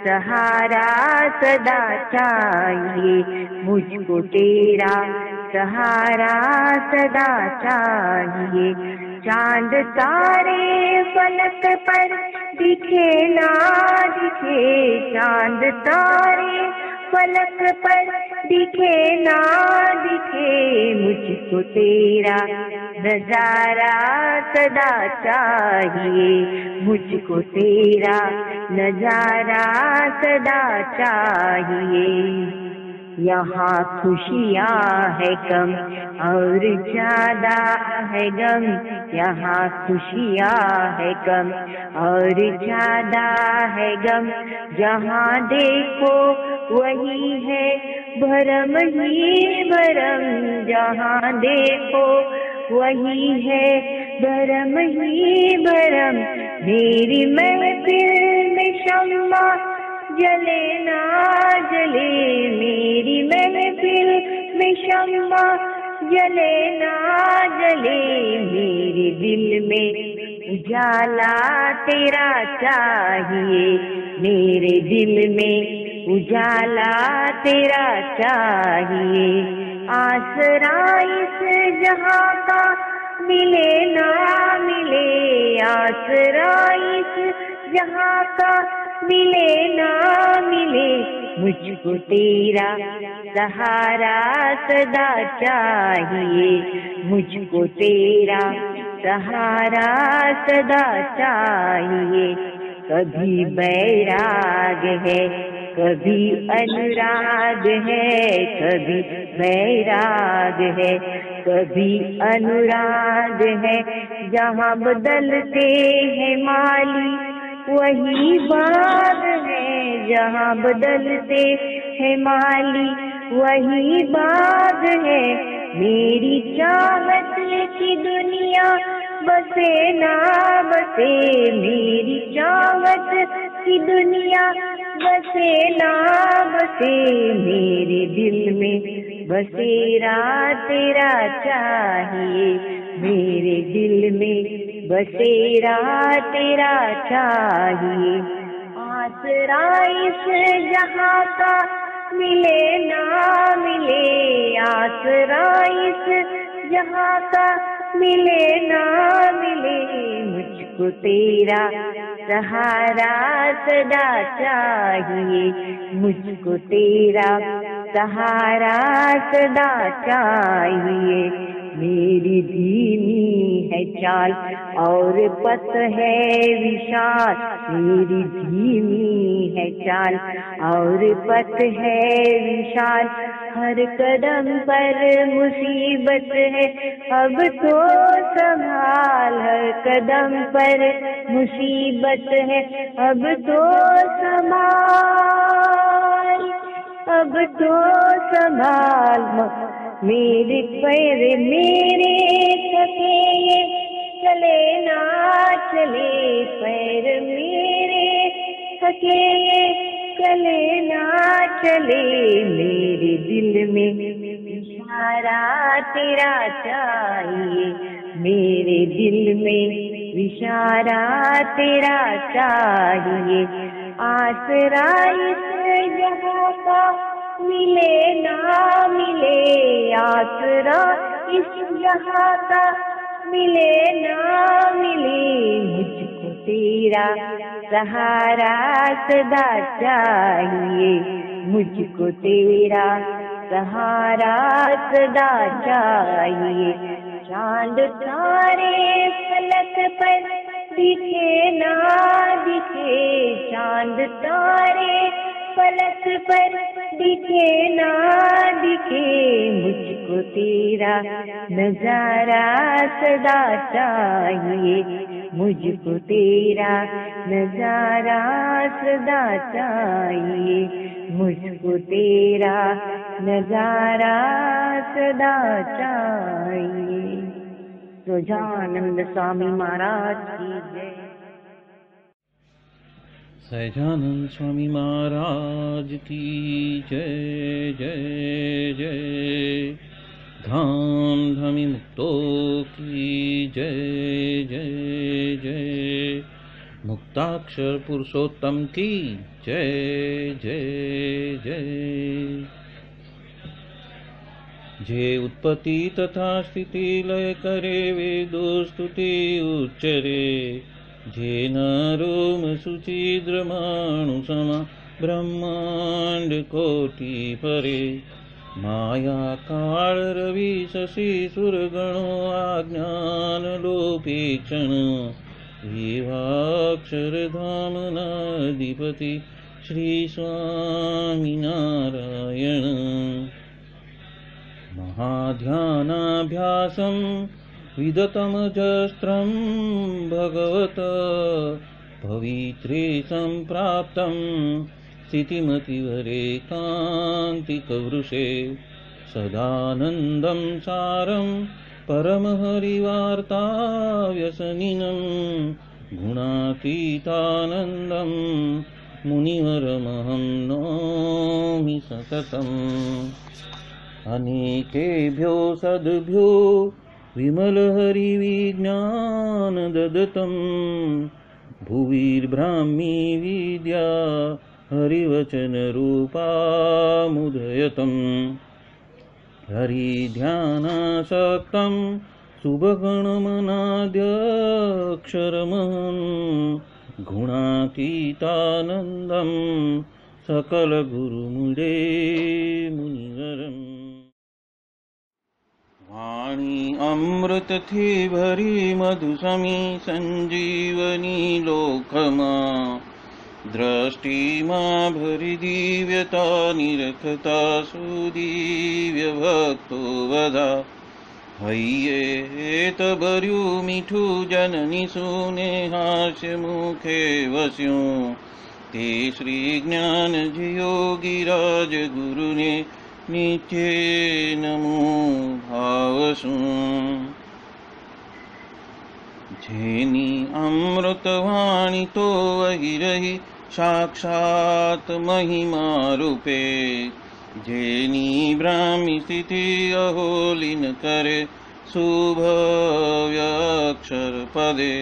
सहारा सदा चाहिए, मुझको तेरा सहारा सदा चाहिए। चांद तारे फलक पर दिखे ना दिखे, चांद तारे फलक पर दिखे ना दिखे, मुझको तेरा नजारा सदा चाहिए, मुझको तेरा नजारा सदा चाहिए। यहाँ खुशियाँ है कम और ज्यादा है गम, यहाँ खुशियाँ है कम और ज्यादा है गम, जहाँ देखो वही है भरम ही भरम, जहाँ देखो वही है भरम ही भरम। मेरी महफिल में शम्मा जले ना जले, मेरी महफिल में शम्मा जले ना जले, मेरे दिल में उजाला तेरा चाहिए, मेरे दिल में उजाला तेरा चाहिए। आसरा इस जहाँ का मिले ना मिले, आसरा इस जहाँ का मिले ना मिले, मुझको तेरा सहारा सदा चाहिए, मुझको तेरा सहारा सदा चाहिए। कभी बैराग है कभी अनुराग है, कभी बैराग है कभी अनुराग है, जहाँ बदलते हैं माली वही बाग है, जहाँ बदलते हैं माली वही बाग है। मेरी चाहत की दुनिया बसे ना बसे, मेरी चाहत की दुनिया बसे ना बसे, मेरे दिल में बसेरा तेरा चाहिए, मेरे दिल में बसेरा तेरा चाहिए। आसरा इस जहाँ का मिले ना मिले, आसरा इस जहाँ का मिले ना मिले, मुझको तेरा सहारा सदा चाहिए। मुझको तेरा सहारा सदा चाहिए। मेरी धीमी है चाल और पथ है विशाल, मेरी धीमी है चाल और पथ है विशाल। हर कदम पर मुसीबत है अब तो संभाल, हर कदम पर मुसीबत है अब तो संभाल, अब तो संभाल। मेरे पैर मेरे थके ये चले ना चले, पैर मेरे थके ये चले ना चले। मेरे दिल में इशारा तेरा चाहिए, मेरे दिल में इशारा तेरा चाहिए। आसरा इस जहाँ का मिले ना मिले, आसरा इस जहाँ का मिले ना मिले, मुझको तेरा सहारा सदा चाहिए। मुझको तेरा सहारा सदा चाहिए। चांद तारे फलक पर दिखे ना दिखे, चांद तारे फलक पर दिखे ना दिखे, मुझको तेरा नजारा सदा चाहिए। मुझको तेरा नजारा सदा चाहिए। मुझको तेरा नजारा सदा चाहिए। सहजानंद स्वामी महाराज की जय। सहजानंद स्वामी महाराज की जय जय जय। धाम धमी मुक्तों की जय जय जय। मुक्ताक्षर पुरुषोत्तम की जय जय जय। जे उत्पत्ति तथा स्थिति लय करे वेदो स्तुति उच्चरे, जे नरोम सुचिद्रमाणु समा ब्रह्मांड कोटि परे। माया काल रवि शशि सुरगणो आज्ञान लोपेक्षण, एवाक्षर धाम नाधिपति श्री स्वामी नारायण। महाध्यानाभ्यासं विदतमजस्त्रं भगवत पवित्रे सम्प्राप्तं स्थितिमतिवरेकान्तिकवृषे। सदानन्दं सारं परमहरिवार्ताव्यसनिनं, गुणातीतानन्दं मुनिवरमहं नौमि सततम्। अनेकेभ्यो सद्भ्यो विमलहरिविज्ञान ददतं, भुविर्ब्राह्मी विद्या हरिवचनरूपामुदयतं। हरिध्यानासक्तं शुभगणमनाद्यक्षरमहं, गुणातीतानन्दं सकलगुरुमुदे मुनिवरम्। वाणी अमृत थी भरी मधुसमी संजीवनी लोकमा। दृष्टि मां भरी दिव्यता निरखता सुदिव्य भक्तो वधा। हइये तबर्यु मीठू जननी सुने हास्य मुखे वस्यों। ते श्री ज्ञान योगी राज गुरु ने नित्य नमो भावसु। जेनी अमृतवाणी तो वही रही साक्षात महिमा रूपे। जेनी ब्राह्मी स्थिति अहोलिन करे शुभव्यक्षर पदे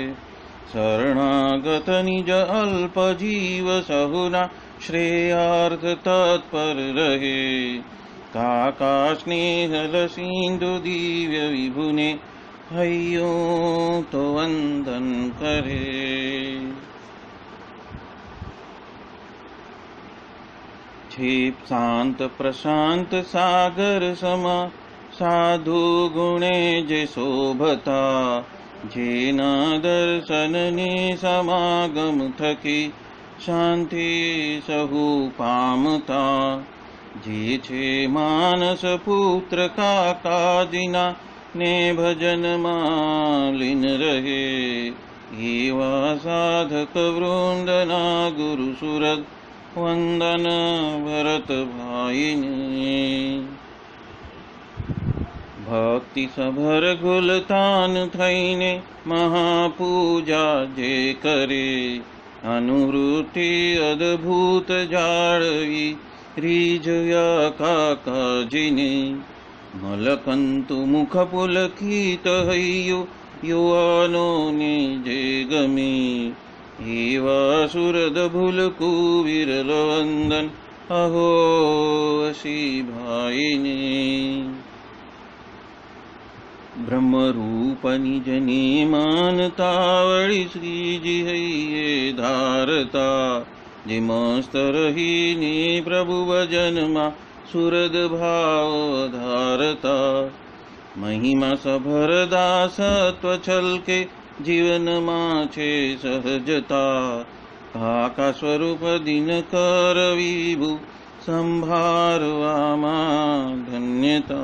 शरणागत निज अल्प जीव सहुना श्रेयार्थ तत्पर रहे काका स्नेहल सिंधु दिव्य विभुने हयो तो वंदन करे। क्षिप शांत प्रशांत सागर समा साधु गुणे जे शोभता जेना दर्शन ने समागम थकी शांति सहु पामता जे छे मानस पुत्र काका जिना ने भजन मालिन रहे एवा साधक वृंदना गुरु सुरत वंदन भरत भाईने। भक्ति सभर गुलतान थईने महापूजा जे करे अनुवृत्ति अद्भुत जाळवी रीजया काका जिने मलकंतु मुख पुलकित हयो युवानो ने जे गमे एवा सुरद भूल कुविरल वंदन अहो असी भाईने। ब्रह्म रूप निज ने मानता वळी श्रीजी हइये धारता जे मस्त रही ने प्रभु भजन मा सुरद भाव धारता महिमा सभर दासत्व छलके जीवन माछे सहजता काका स्वरूप दिन कर विभु संभारवा मा धन्यता।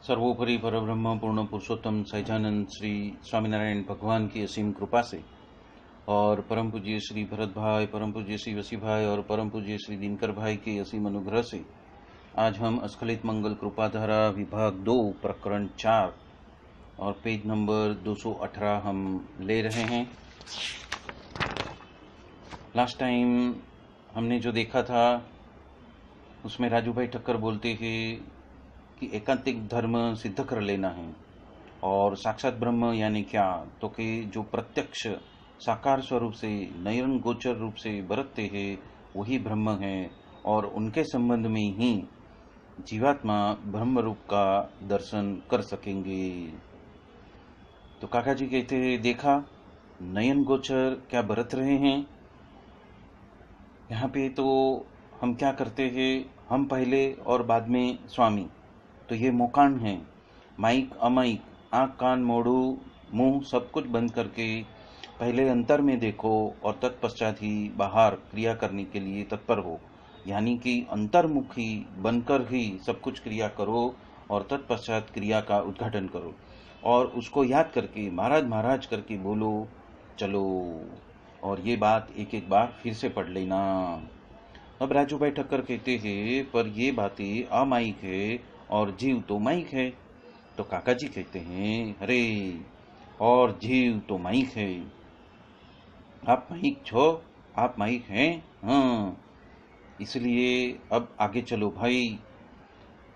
सर्वोपरि परब्रह्म पूर्ण पुरुषोत्तम सहजानंद श्री स्वामीनारायण भगवान की असीम कृपा से और परम पूज्य श्री भरत भाई, परम पूज्य श्री वसी भाई और परम पूज्य श्री दिनकर भाई के असीम अनुग्रह से आज हम अस्खलित मंगल कृपाधारा विभाग 2 प्रकरण 4 और पेज नंबर 218 हम ले रहे हैं। लास्ट टाइम हमने जो देखा था उसमें राजू भाई ठक्कर बोलते हैं कि एकांतिक धर्म सिद्ध कर लेना है और साक्षात ब्रह्म यानी क्या, तो कि जो प्रत्यक्ष साकार स्वरूप से नयन गोचर रूप से बरतते हैं वही ब्रह्म है और उनके संबंध में ही जीवात्मा ब्रह्म रूप का दर्शन कर सकेंगे। तो काका जी कहते हैं देखा नयन गोचर क्या बरत रहे हैं। यहाँ पे तो हम क्या करते हैं, हम पहले और बाद में स्वामी, तो ये मोकान है। माइक अमाइक, आँख कान मोड़ू मुंह सब कुछ बंद करके पहले अंतर में देखो और तत्पश्चात ही बाहर क्रिया करने के लिए तत्पर हो, यानी कि अंतर्मुखी बनकर ही सब कुछ क्रिया करो और तत्पश्चात क्रिया का उद्घाटन करो और उसको याद करके महाराज महाराज करके बोलो चलो। और ये बात एक एक बार फिर से पढ़ लेना। अब राजू भाई ठक्कर कहते हैं पर ये बातें अमाइक है और जीव तो माइक है। तो काका जी कहते हैं अरे और जीव तो माइक है, आप माइक छो, आप माइक हैं। हाँ, इसलिए अब आगे चलो भाई,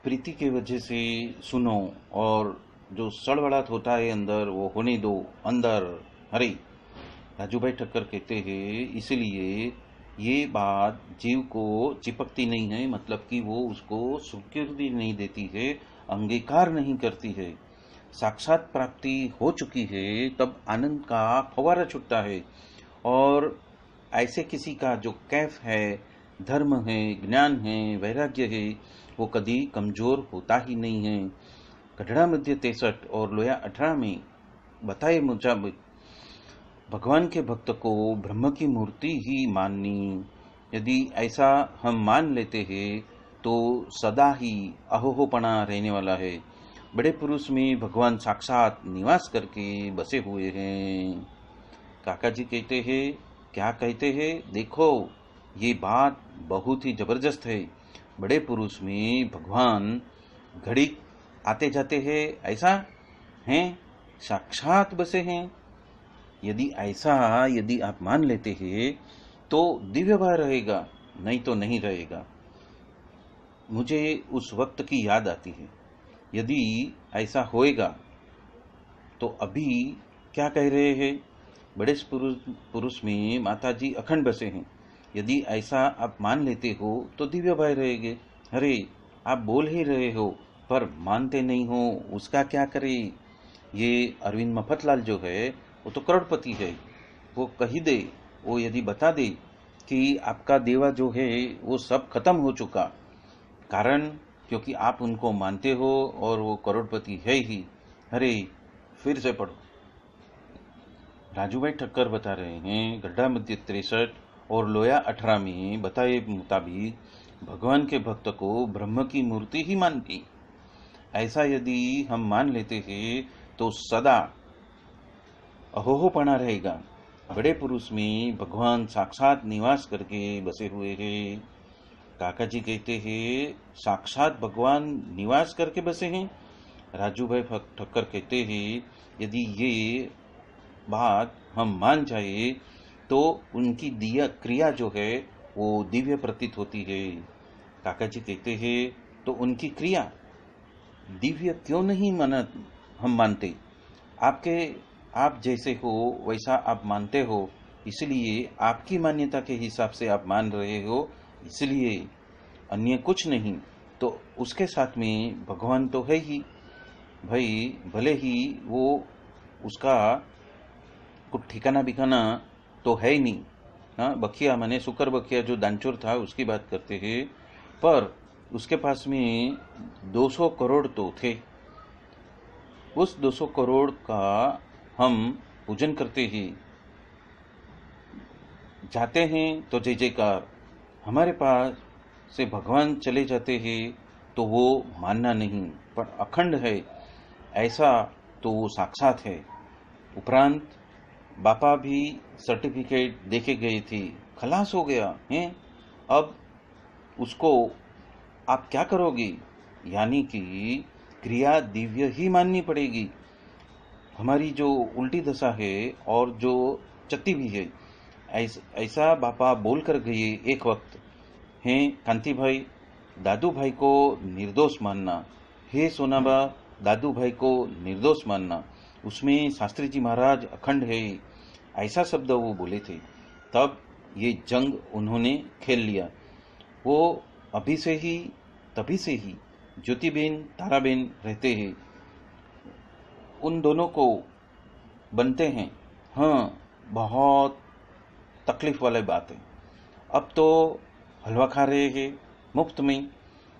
प्रीति के वजह से सुनो और जो सड़बड़ाहट होता है अंदर वो होने दो अंदर। अरे राजू भाई ठक्कर कहते हैं इसलिए ये बात जीव को चिपकती नहीं है, मतलब कि वो उसको स्वीकृति नहीं देती है, अंगीकार नहीं करती है। साक्षात प्राप्ति हो चुकी है तब आनंद का फव्वारा छूटता है और ऐसे किसी का जो कैफ है, धर्म है, ज्ञान है, वैराग्य है, वो कभी कमजोर होता ही नहीं है। गढ़ड़ा मध्य 63 और लोया 18 में बताए मुताबिक भगवान के भक्त को ब्रह्म की मूर्ति ही माननी। यदि ऐसा हम मान लेते हैं तो सदा ही अहोहोपना रहने वाला है। बड़े पुरुष में भगवान साक्षात निवास करके बसे हुए हैं। काका जी कहते हैं क्या कहते हैं, देखो ये बात बहुत ही जबरदस्त है। बड़े पुरुष में भगवान घड़ी आते जाते हैं, ऐसा हैं, साक्षात बसे हैं। यदि आप मान लेते हैं तो दिव्य भाव रहेगा, नहीं तो नहीं रहेगा। मुझे उस वक्त की याद आती है। यदि ऐसा होएगा तो अभी क्या कह रहे हैं? बड़े पुरुष में माताजी अखंड बसे हैं। यदि ऐसा आप मान लेते हो तो दिव्य भाई रहेंगे। अरे आप बोल ही रहे हो पर मानते नहीं हो, उसका क्या करे? ये अरविंद मफतलाल जो है वो तो करोड़पति है। वो कही दे, वो यदि बता दे कि आपका देवा जो है वो सब खत्म हो चुका, कारण क्योंकि आप उनको मानते हो और वो करोड़पति है ही। अरे फिर से पढ़ो। राजूभाई ठक्कर बता रहे हैं गड्ढा मध्य 63 और लोया 18 में बताए मुताबिक भगवान के भक्त को ब्रह्म की मूर्ति ही मानती। ऐसा यदि हम मान लेते हैं तो सदा अहोहोपना रहेगा। बड़े पुरुष में भगवान साक्षात निवास करके बसे हुए हैं। काका जी कहते हैं साक्षात भगवान निवास करके बसे हैं। राजूभाई ठक्कर कहते हैं यदि ये बात हम मान जाए तो उनकी दिया क्रिया जो है वो दिव्य प्रतीत होती है। काका जी कहते हैं तो उनकी क्रिया दिव्य क्यों नहीं हम मानते? आप जैसे हो वैसा आप मानते हो, इसलिए आपकी मान्यता के हिसाब से आप मान रहे हो, इसलिए अन्य कुछ नहीं। तो उसके साथ में भगवान तो है ही भाई, भले ही वो उसका कुछ ठिकाना बिकाना तो है ही नहीं। हाँ, बखिया माने सुकर बखिया जो दानचोर था उसकी बात करते हैं, पर उसके पास में 200 करोड़ तो थे। उस 200 करोड़ का हम पूजन करते ही जाते हैं तो जय जयकार। हमारे पास से भगवान चले जाते हैं तो वो मानना नहीं, पर अखंड है ऐसा तो वो साक्षात है। उपरांत बापा भी सर्टिफिकेट देके गए थे, खलास हो गया है। अब उसको आप क्या करोगे? यानी कि क्रिया दिव्य ही माननी पड़ेगी। हमारी जो उल्टी दशा है और जो चत्ती भी है, ऐसा बापा बोल कर गए एक वक्त हैं। कांति भाई दादू भाई को निर्दोष मानना, हे सोनाबा दादू भाई को निर्दोष मानना, उसमें शास्त्री जी महाराज अखंड है, ऐसा शब्द वो बोले थे। तब ये जंग उन्होंने खेल लिया। वो अभी से ही तभी से ही ज्योतिबेन ताराबेन रहते हैं, उन दोनों को बनते हैं। हाँ, बहुत तकलीफ वाली बात है। अब तो हलवा खा रहे हैं मुफ्त में,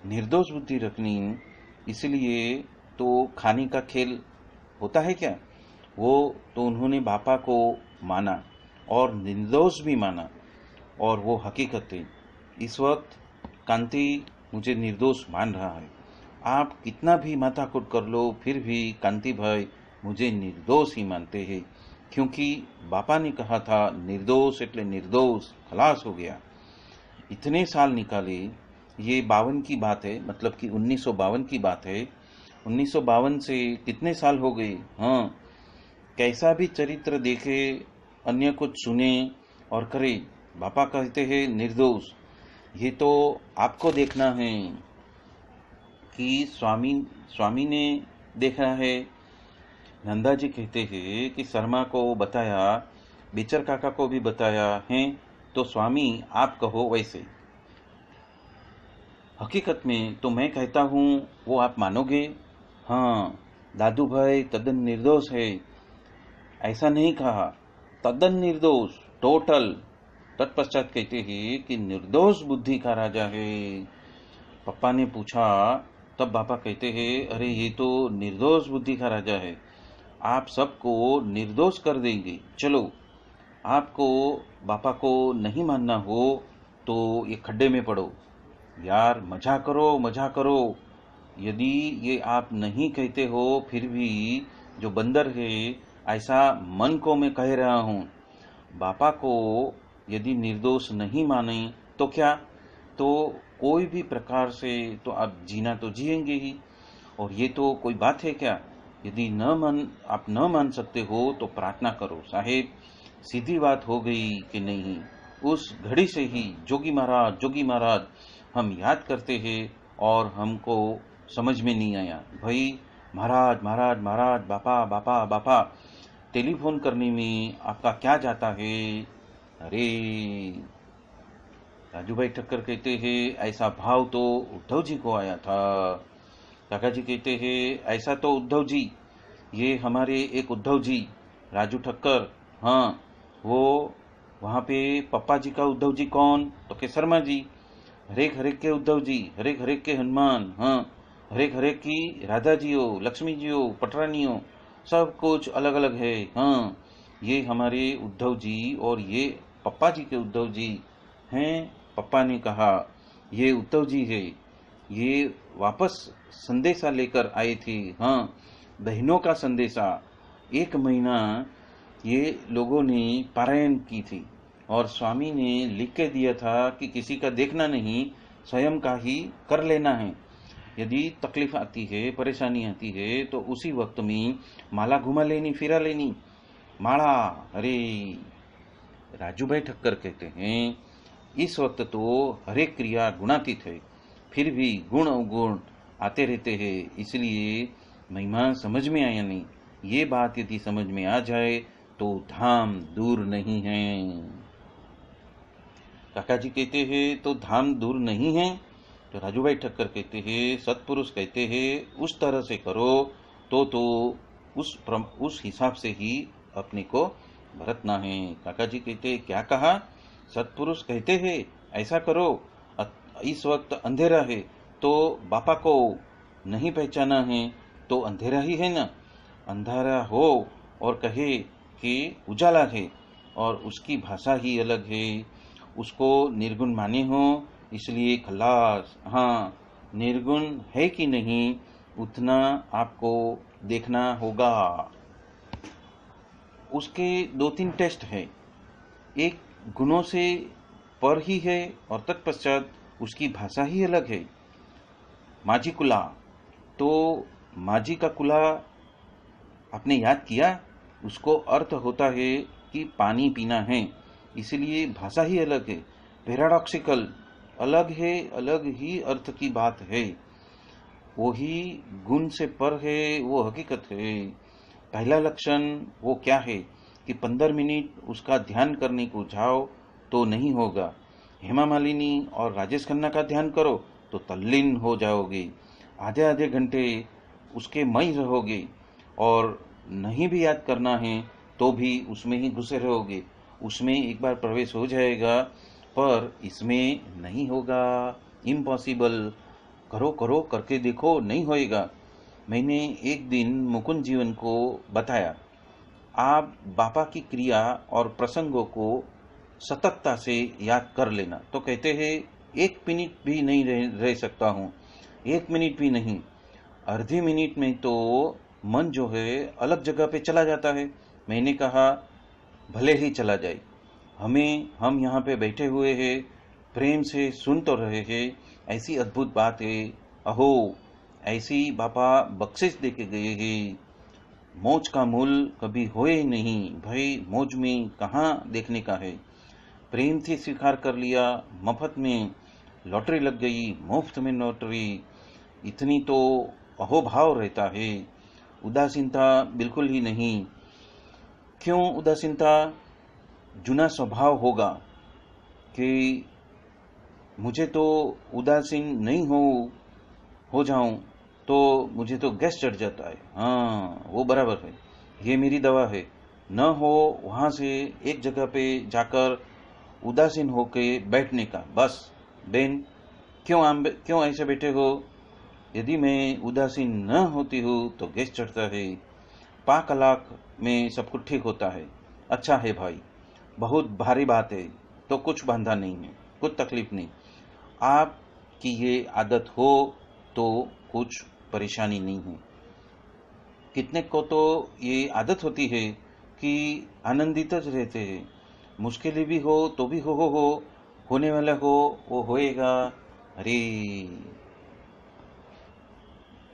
निर्दोष बुद्धि रखनी, इसलिए तो खाने का खेल होता है क्या? वो तो उन्होंने बापा को माना और निर्दोष भी माना, और वो हकीकत है। इस वक्त कांति मुझे निर्दोष मान रहा है। आप कितना भी माथाकूट कर लो, फिर भी कांति भाई मुझे निर्दोष ही मानते हैं, क्योंकि बापा ने कहा था निर्दोष एटले निर्दोष, खलास हो गया। इतने साल निकाले, ये 52 की बात है, मतलब कि 1952 की बात है। 1952 से कितने साल हो गए? हाँ, कैसा भी चरित्र देखे, अन्य कुछ सुने और करे, बापा कहते हैं निर्दोष। ये तो आपको देखना है कि स्वामी ने देखा है। नंदा जी कहते हैं कि शर्मा को बताया, बेचर काका को भी बताया है, तो स्वामी आप कहो वैसे। हकीकत में तो मैं कहता हूँ वो आप मानोगे। हाँ, दादू भाई तद्दन निर्दोष है, ऐसा नहीं कहा, तद्दन निर्दोष, टोटल। तत्पश्चात कहते हैं कि निर्दोष बुद्धि का राजा है। पप्पा ने पूछा, तब बापा कहते हैं अरे ये तो निर्दोष बुद्धि का राजा है, आप सबको निर्दोष कर देंगे। चलो, आपको बापा को नहीं मानना हो तो ये खड्डे में पड़ो। यार मजा करो, मजा करो। यदि ये आप नहीं कहते हो, फिर भी जो बंदर है ऐसा मन को मैं कह रहा हूँ। बापा को यदि निर्दोष नहीं माने तो क्या, तो कोई भी प्रकार से तो आप जीना तो जिएंगे ही। और ये तो कोई बात है क्या? यदि आप न मान सकते हो तो प्रार्थना करो, साहेब सीधी बात हो गई कि नहीं। उस घड़ी से ही जोगी महाराज हम याद करते हैं और हमको समझ में नहीं आया। भाई महाराज महाराज महाराज, बापा बापा बापा, टेलीफोन करने में आपका क्या जाता है? अरे राजू भाई ठक्कर कहते हैं, ऐसा भाव तो उद्धव जी को आया था। काका जी कहते हैं, ऐसा तो उद्धव जी, ये हमारे एक उद्धव जी राजू ठक्कर, हाँ वो वहाँ पे पप्पा जी का उद्धव जी कौन? तो के शर्मा जी। हरेक हरेक के उद्धव जी, हरेक हरेक के हनुमान, हाँ हरेक हरेक की राधा जी हो, लक्ष्मी जी हो, पटरानी हो, सब कुछ अलग अलग है। हाँ ये हमारे उद्धव जी और ये पप्पा जी के उद्धव जी हैं। पप्पा ने कहा ये उद्धव जी है, ये वापस संदेशा लेकर आए थे। हाँ बहनों का संदेशा। 1 महीना ये लोगों ने पारायण की थी और स्वामी ने लिख के दिया था कि किसी का देखना नहीं, स्वयं का ही कर लेना है। यदि तकलीफ आती है, परेशानी आती है, तो उसी वक्त में माला घुमा लेनी, फिरा लेनी माला। अरे राजू भाई ठक्कर कहते हैं, इस वक्त तो हरेक क्रिया गुणातीत है, फिर भी गुण अवगुण आते रहते हैं, इसलिए महिमा समझ में आया नहीं। ये बात यदि समझ में आ जाए तो धाम दूर नहीं है। काका जी कहते हैं तो धाम दूर नहीं है, तो राजू भाई ठक्कर कहते हैं, सत्पुरुष कहते हैं उस तरह से करो तो उस हिसाब से ही अपने को बरतना है। काका जी कहते हैं, क्या कहा? सत्पुरुष कहते हैं ऐसा करो। इस वक्त अंधेरा है तो बापा को नहीं पहचाना है तो अंधेरा ही है ना। अंधारा हो और कहे कि उजाला है और उसकी भाषा ही अलग है, उसको निर्गुण माने हो, इसलिए खलास। हाँ निर्गुण है कि नहीं उतना आपको देखना होगा। उसके 2-3 टेस्ट है। एक गुणों से पर ही है और तत्पश्चात उसकी भाषा ही अलग है। माझी कुला, तो माझी का कुला आपने याद किया, उसको अर्थ होता है कि पानी पीना है, इसलिए भाषा ही अलग है। पैराडॉक्सिकल अलग है, अलग ही अर्थ की बात है। वही गुण से पर है, वो हकीकत है। पहला लक्षण वो क्या है कि 15 मिनट उसका ध्यान करने को जाओ तो नहीं होगा। हेमा मालिनी और राजेश खन्ना का ध्यान करो तो तल्लीन हो जाओगे, आधे आधे घंटे उसके मई रहोगे, और नहीं भी याद करना है तो भी उसमें ही घुसे रहोगे। उसमें एक बार प्रवेश हो जाएगा, पर इसमें नहीं होगा, इम्पॉसिबल। करो करो करके देखो, नहीं होएगा। मैंने एक दिन मुकुंद जीवन को बताया, आप बापा की क्रिया और प्रसंगों को सततता से याद कर लेना। तो कहते हैं 1 मिनट भी नहीं रह सकता हूँ, 1 मिनट भी नहीं। आधी मिनट में तो मन जो है अलग जगह पे चला जाता है। मैंने कहा भले ही चला जाए, हम यहाँ पे बैठे हुए हैं, प्रेम से सुन तो रहे हैं, ऐसी अद्भुत बात है। अहो ऐसी बापा बख्शिश दे के गए हैं। मौज का मूल कभी होए नहीं भाई, मौज में कहाँ देखने का है। प्रेम से स्वीकार कर लिया, मफत में लॉटरी लग गई, मुफ्त में लॉटरी, इतनी तो अहोभाव रहता है। उदासीनता बिल्कुल ही नहीं। क्यों उदासीनता? जुना स्वभाव होगा कि मुझे तो उदासीन नहीं हो जाऊं तो मुझे तो गैस चढ़ जाता है। हाँ वो बराबर है, ये मेरी दवा है। न हो वहाँ से एक जगह पे जाकर उदासीन होके बैठने का। बस बेन, क्यों ऐसे बैठे हो? यदि मैं उदासीन न होती हूँ तो गैस चढ़ता है। 5 लाख में सब कुछ ठीक होता है। अच्छा है भाई, बहुत भारी बात है तो कुछ बांधा नहीं है, कुछ तकलीफ नहीं। आपकी ये आदत हो तो कुछ परेशानी नहीं है। कितने को तो ये आदत होती है कि आनंदित ज रहते हैं, मुश्किलें भी हो तो भी हो होने वाला हो वो होएगा। अरे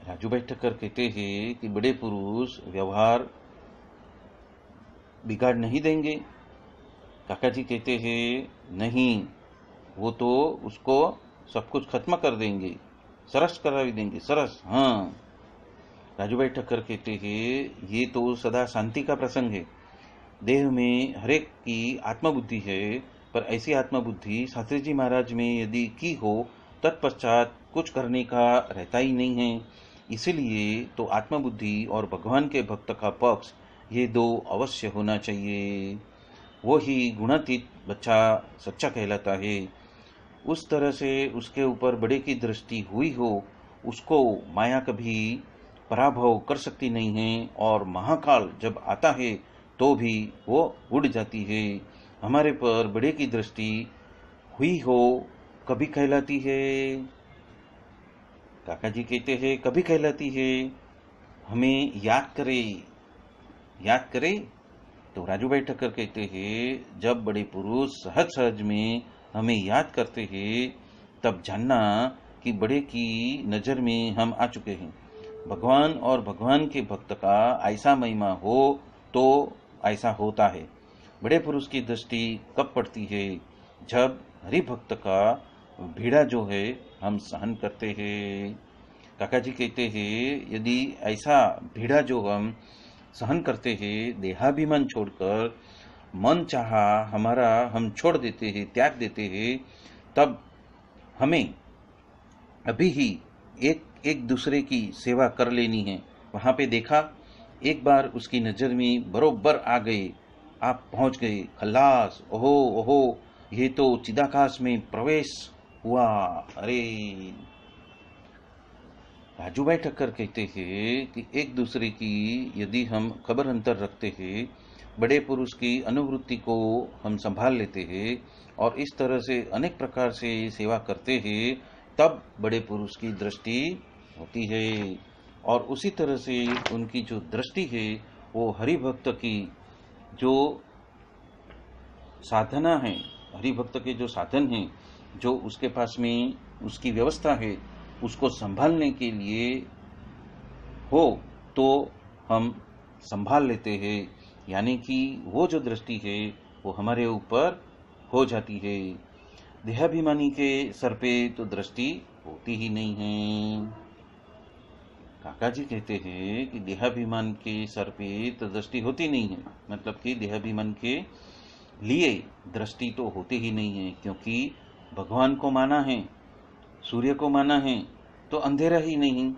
राजू भाई ठक्कर कहते हैं कि बड़े पुरुष व्यवहार बिगाड़ नहीं देंगे। काका जी कहते हैं नहीं, वो तो उसको सब कुछ खत्म कर देंगे। सरस करावी देंगे, सरस। हाँ, राजूभाई ठक्कर कहते हैं ये तो सदा शांति का प्रसंग है। देह में हरेक की आत्मबुद्धि है, पर ऐसी आत्मबुद्धि शास्त्री जी महाराज में यदि की हो तत्पश्चात कुछ करने का रहता ही नहीं है। इसीलिए तो आत्मबुद्धि और भगवान के भक्त का पक्ष ये दो अवश्य होना चाहिए। वो ही गुणातीत बच्चा सच्चा कहलाता है। उस तरह से उसके ऊपर बड़े की दृष्टि हुई हो, उसको माया कभी पराभव कर सकती नहीं है, और महाकाल जब आता है तो भी वो उड़ जाती है। हमारे पर बड़े की दृष्टि हुई हो कभी कहलाती है, काका जी कहते हैं कभी कहलाती है। हमें याद करे, याद करे। तो राजूभाई ठक्कर कहते हैं जब बड़े पुरुष सहज सहज में हमें याद करते हैं तब जानना कि बड़े की नजर में हम आ चुके हैं। भगवान और भगवान के भक्त का ऐसा महिमा हो तो ऐसा होता है। बड़े पुरुष की दृष्टि कब पड़ती है? जब हरि भक्त का भीड़ा जो है हम सहन करते हैं। काका जी कहते हैं यदि ऐसा भीड़ा जो हम सहन करते हैं, देहाभिमान छोड़कर मन चाहा हमारा हम छोड़ देते हैं, त्याग देते हैं, तब हमें अभी ही एक एक दूसरे की सेवा कर लेनी है। वहां पे देखा, एक बार उसकी नजर में बरोबर आ गए, आप पहुंच गए, खल्लास, ओहो ओहो, ये तो चिदाकाश में प्रवेश हुआ। अरे, राजूभाई ठक्कर कहते हैं कि एक दूसरे की यदि हम खबर अंतर रखते हैं, बड़े पुरुष की अनुवृत्ति को हम संभाल लेते हैं और इस तरह से अनेक प्रकार से सेवा करते हैं, तब बड़े पुरुष की दृष्टि होती है। और उसी तरह से उनकी जो दृष्टि है वो हरि भक्त की जो साधना है, हरि भक्त के जो साधन हैं, जो उसके पास में उसकी व्यवस्था है, उसको संभालने के लिए हो तो हम संभाल लेते हैं। यानी कि वो जो दृष्टि है वो हमारे ऊपर हो जाती है। देहाभिमानी के सर पे तो दृष्टि होती ही नहीं है। काका जी कहते हैं कि देहाभिमान के सर पे तो दृष्टि होती नहीं है, मतलब कि देहाभिमान के लिए दृष्टि तो होती ही नहीं है, क्योंकि भगवान को माना है, सूर्य को माना है, तो अंधेरा ही नहीं।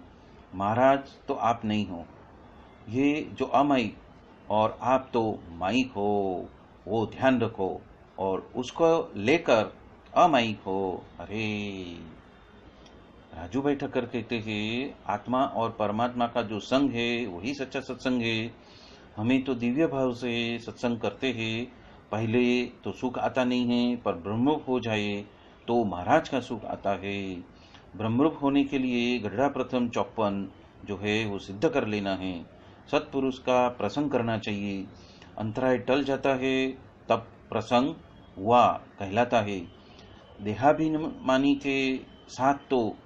महाराज तो आप नहीं हो, ये जो अमायिक और आप तो माइक हो, वो ध्यान रखो और उसको लेकर अमायिक हो। अरे, राजूभाई ठक्कर कहते हैं आत्मा और परमात्मा का जो संग है वही सच्चा सत्संग है। हमें तो दिव्य भाव से सत्संग करते हैं, पहले तो सुख आता नहीं है, पर ब्रह्मरूप हो जाए तो महाराज का सुख आता है। ब्रह्मरूप होने के लिए गढ़ा प्रथम 54 जो है वो सिद्ध कर लेना है। सत्पुरुष का प्रसंग करना चाहिए, अंतराय टल जाता है तब प्रसंग हुआ कहलाता है। देहाभिमानी के साथ तो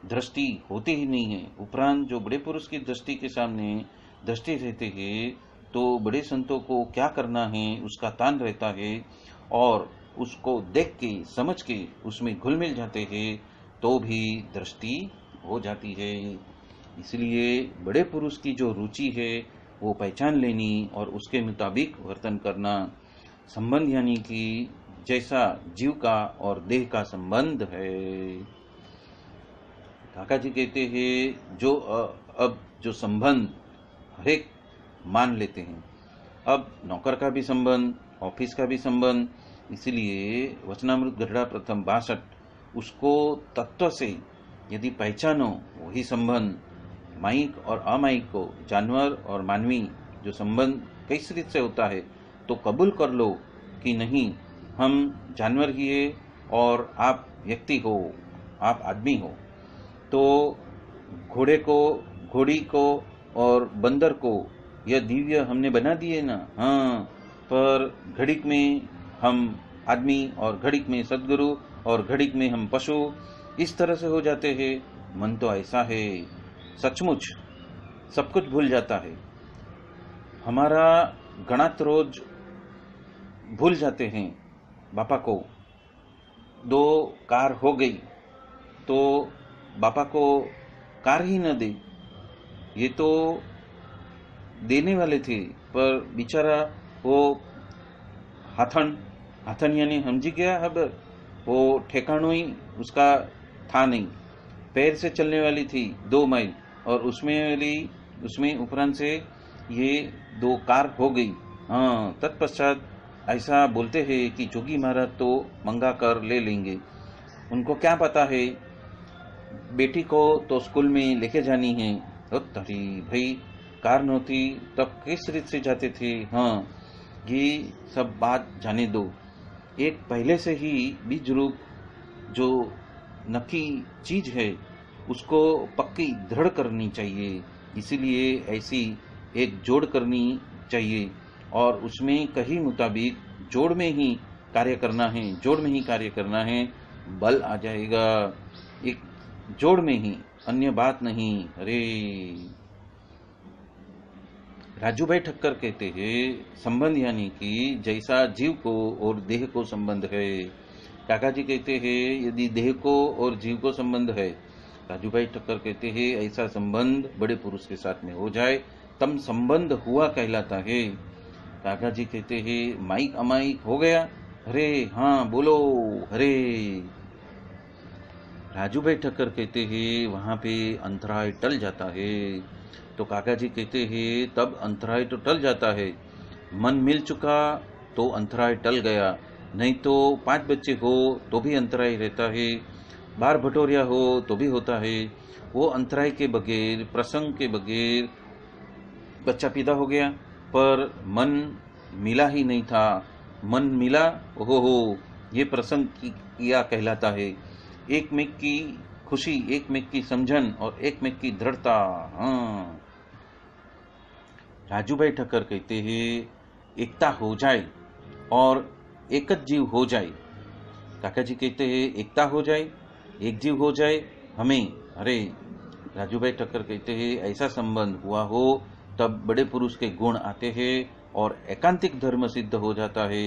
दृष्टि होती ही नहीं है। उपरांत जो बड़े पुरुष की दृष्टि के सामने दृष्टि रहते हैं तो बड़े संतों को क्या करना है उसका तान रहता है, और उसको देख के समझ के उसमें घुल मिल जाते हैं तो भी दृष्टि हो जाती है। इसलिए बड़े पुरुष की जो रुचि है वो पहचान लेनी और उसके मुताबिक वर्तन करना। संबंध यानी कि जैसा जीव का और देह का संबंध है। काका जी कहते हैं जो अब जो संबंध हरेक मान लेते हैं, अब नौकर का भी संबंध, ऑफिस का भी संबंध, इसलिए वचनामृत गढ़ा प्रथम 62 उसको तत्व से यदि पहचानो वही संबंध। माइक और अमाइक को, जानवर और मानवी जो संबंध किस रीत से होता है, तो कबूल कर लो कि नहीं, हम जानवर ही है और आप व्यक्ति हो, आप आदमी हो। तो घोड़े को, घोड़ी को और बंदर को यह दिव्य हमने बना दिए ना, हाँ, पर घड़ीक में हम आदमी और घड़ीक में सदगुरु और घड़ीक में हम पशु, इस तरह से हो जाते हैं। मन तो ऐसा है, सचमुच सब कुछ भूल जाता है। हमारा गणत रोज भूल जाते हैं। बापा को 2 कार हो गई तो बापा को कार ही न दे, ये तो देने वाले थे, पर बेचारा वो हाथन हाथन यानी समझी गया। अब वो ठेकाणों ही उसका था नहीं, पैर से चलने वाली थी 2 मील, और उसमें उपरांत से ये 2 कार हो गई। हाँ, तत्पश्चात ऐसा बोलते हैं कि जोगी महाराज तो मंगा कर ले लेंगे। उनको क्या पता है, बेटी को तो स्कूल में लेके जानी है। तो तरी भाई, कार नहोती तब किस रीत से जाते थे। हाँ, ये सब बात जाने दो। एक पहले से ही बीज रूप जो नक्की चीज है, उसको पक्की दृढ़ करनी चाहिए। इसीलिए ऐसी एक जोड़ करनी चाहिए, और उसमें कहीं मुताबिक जोड़ में ही कार्य करना है, जोड़ में ही कार्य करना है, बल आ जाएगा। एक जोड़ में ही, अन्य बात नहीं। अरे, राजू भाई ठक्कर कहते हैं, संबंध यानी कि जैसा जीव को और देह को संबंध है। काका जी कहते हैं, यदि देह को और जीव को संबंध है, राजू भाई ठक्कर कहते हैं ऐसा संबंध बड़े पुरुष के साथ में हो जाए तब संबंध हुआ कहलाता है। काका जी कहते हैं, माइक अमाइक हो गया। अरे हाँ बोलो, अरे। राजू भाई ठक्कर कहते हैं, वहां पे अंतराय टल जाता है। तो काका जी कहते हैं, तब अंतराय तो टल जाता है। मन मिल चुका तो अंतराय टल गया, नहीं तो 5 बच्चे हो तो भी अंतराय रहता है, बार भटोरिया हो तो भी होता है। वो अंतराय के बगैर, प्रसंग के बगैर बच्चा पैदा हो गया, पर मन मिला ही नहीं था। मन मिला, ओहो हो, ये प्रसंग किया कहलाता है। एक में की खुशी, एक में की समझन और एक में की दृढ़ता। हाँ, राजू भाई ठक्कर कहते हैं, एकता हो जाए और एक जीव हो जाए। काका जी कहते हैं, एकता हो जाए, एक जीव हो जाए हमें। अरे, राजू भाई ठक्कर कहते हैं, ऐसा संबंध हुआ हो तब बड़े पुरुष के गुण आते हैं और एकांतिक धर्म सिद्ध हो जाता है।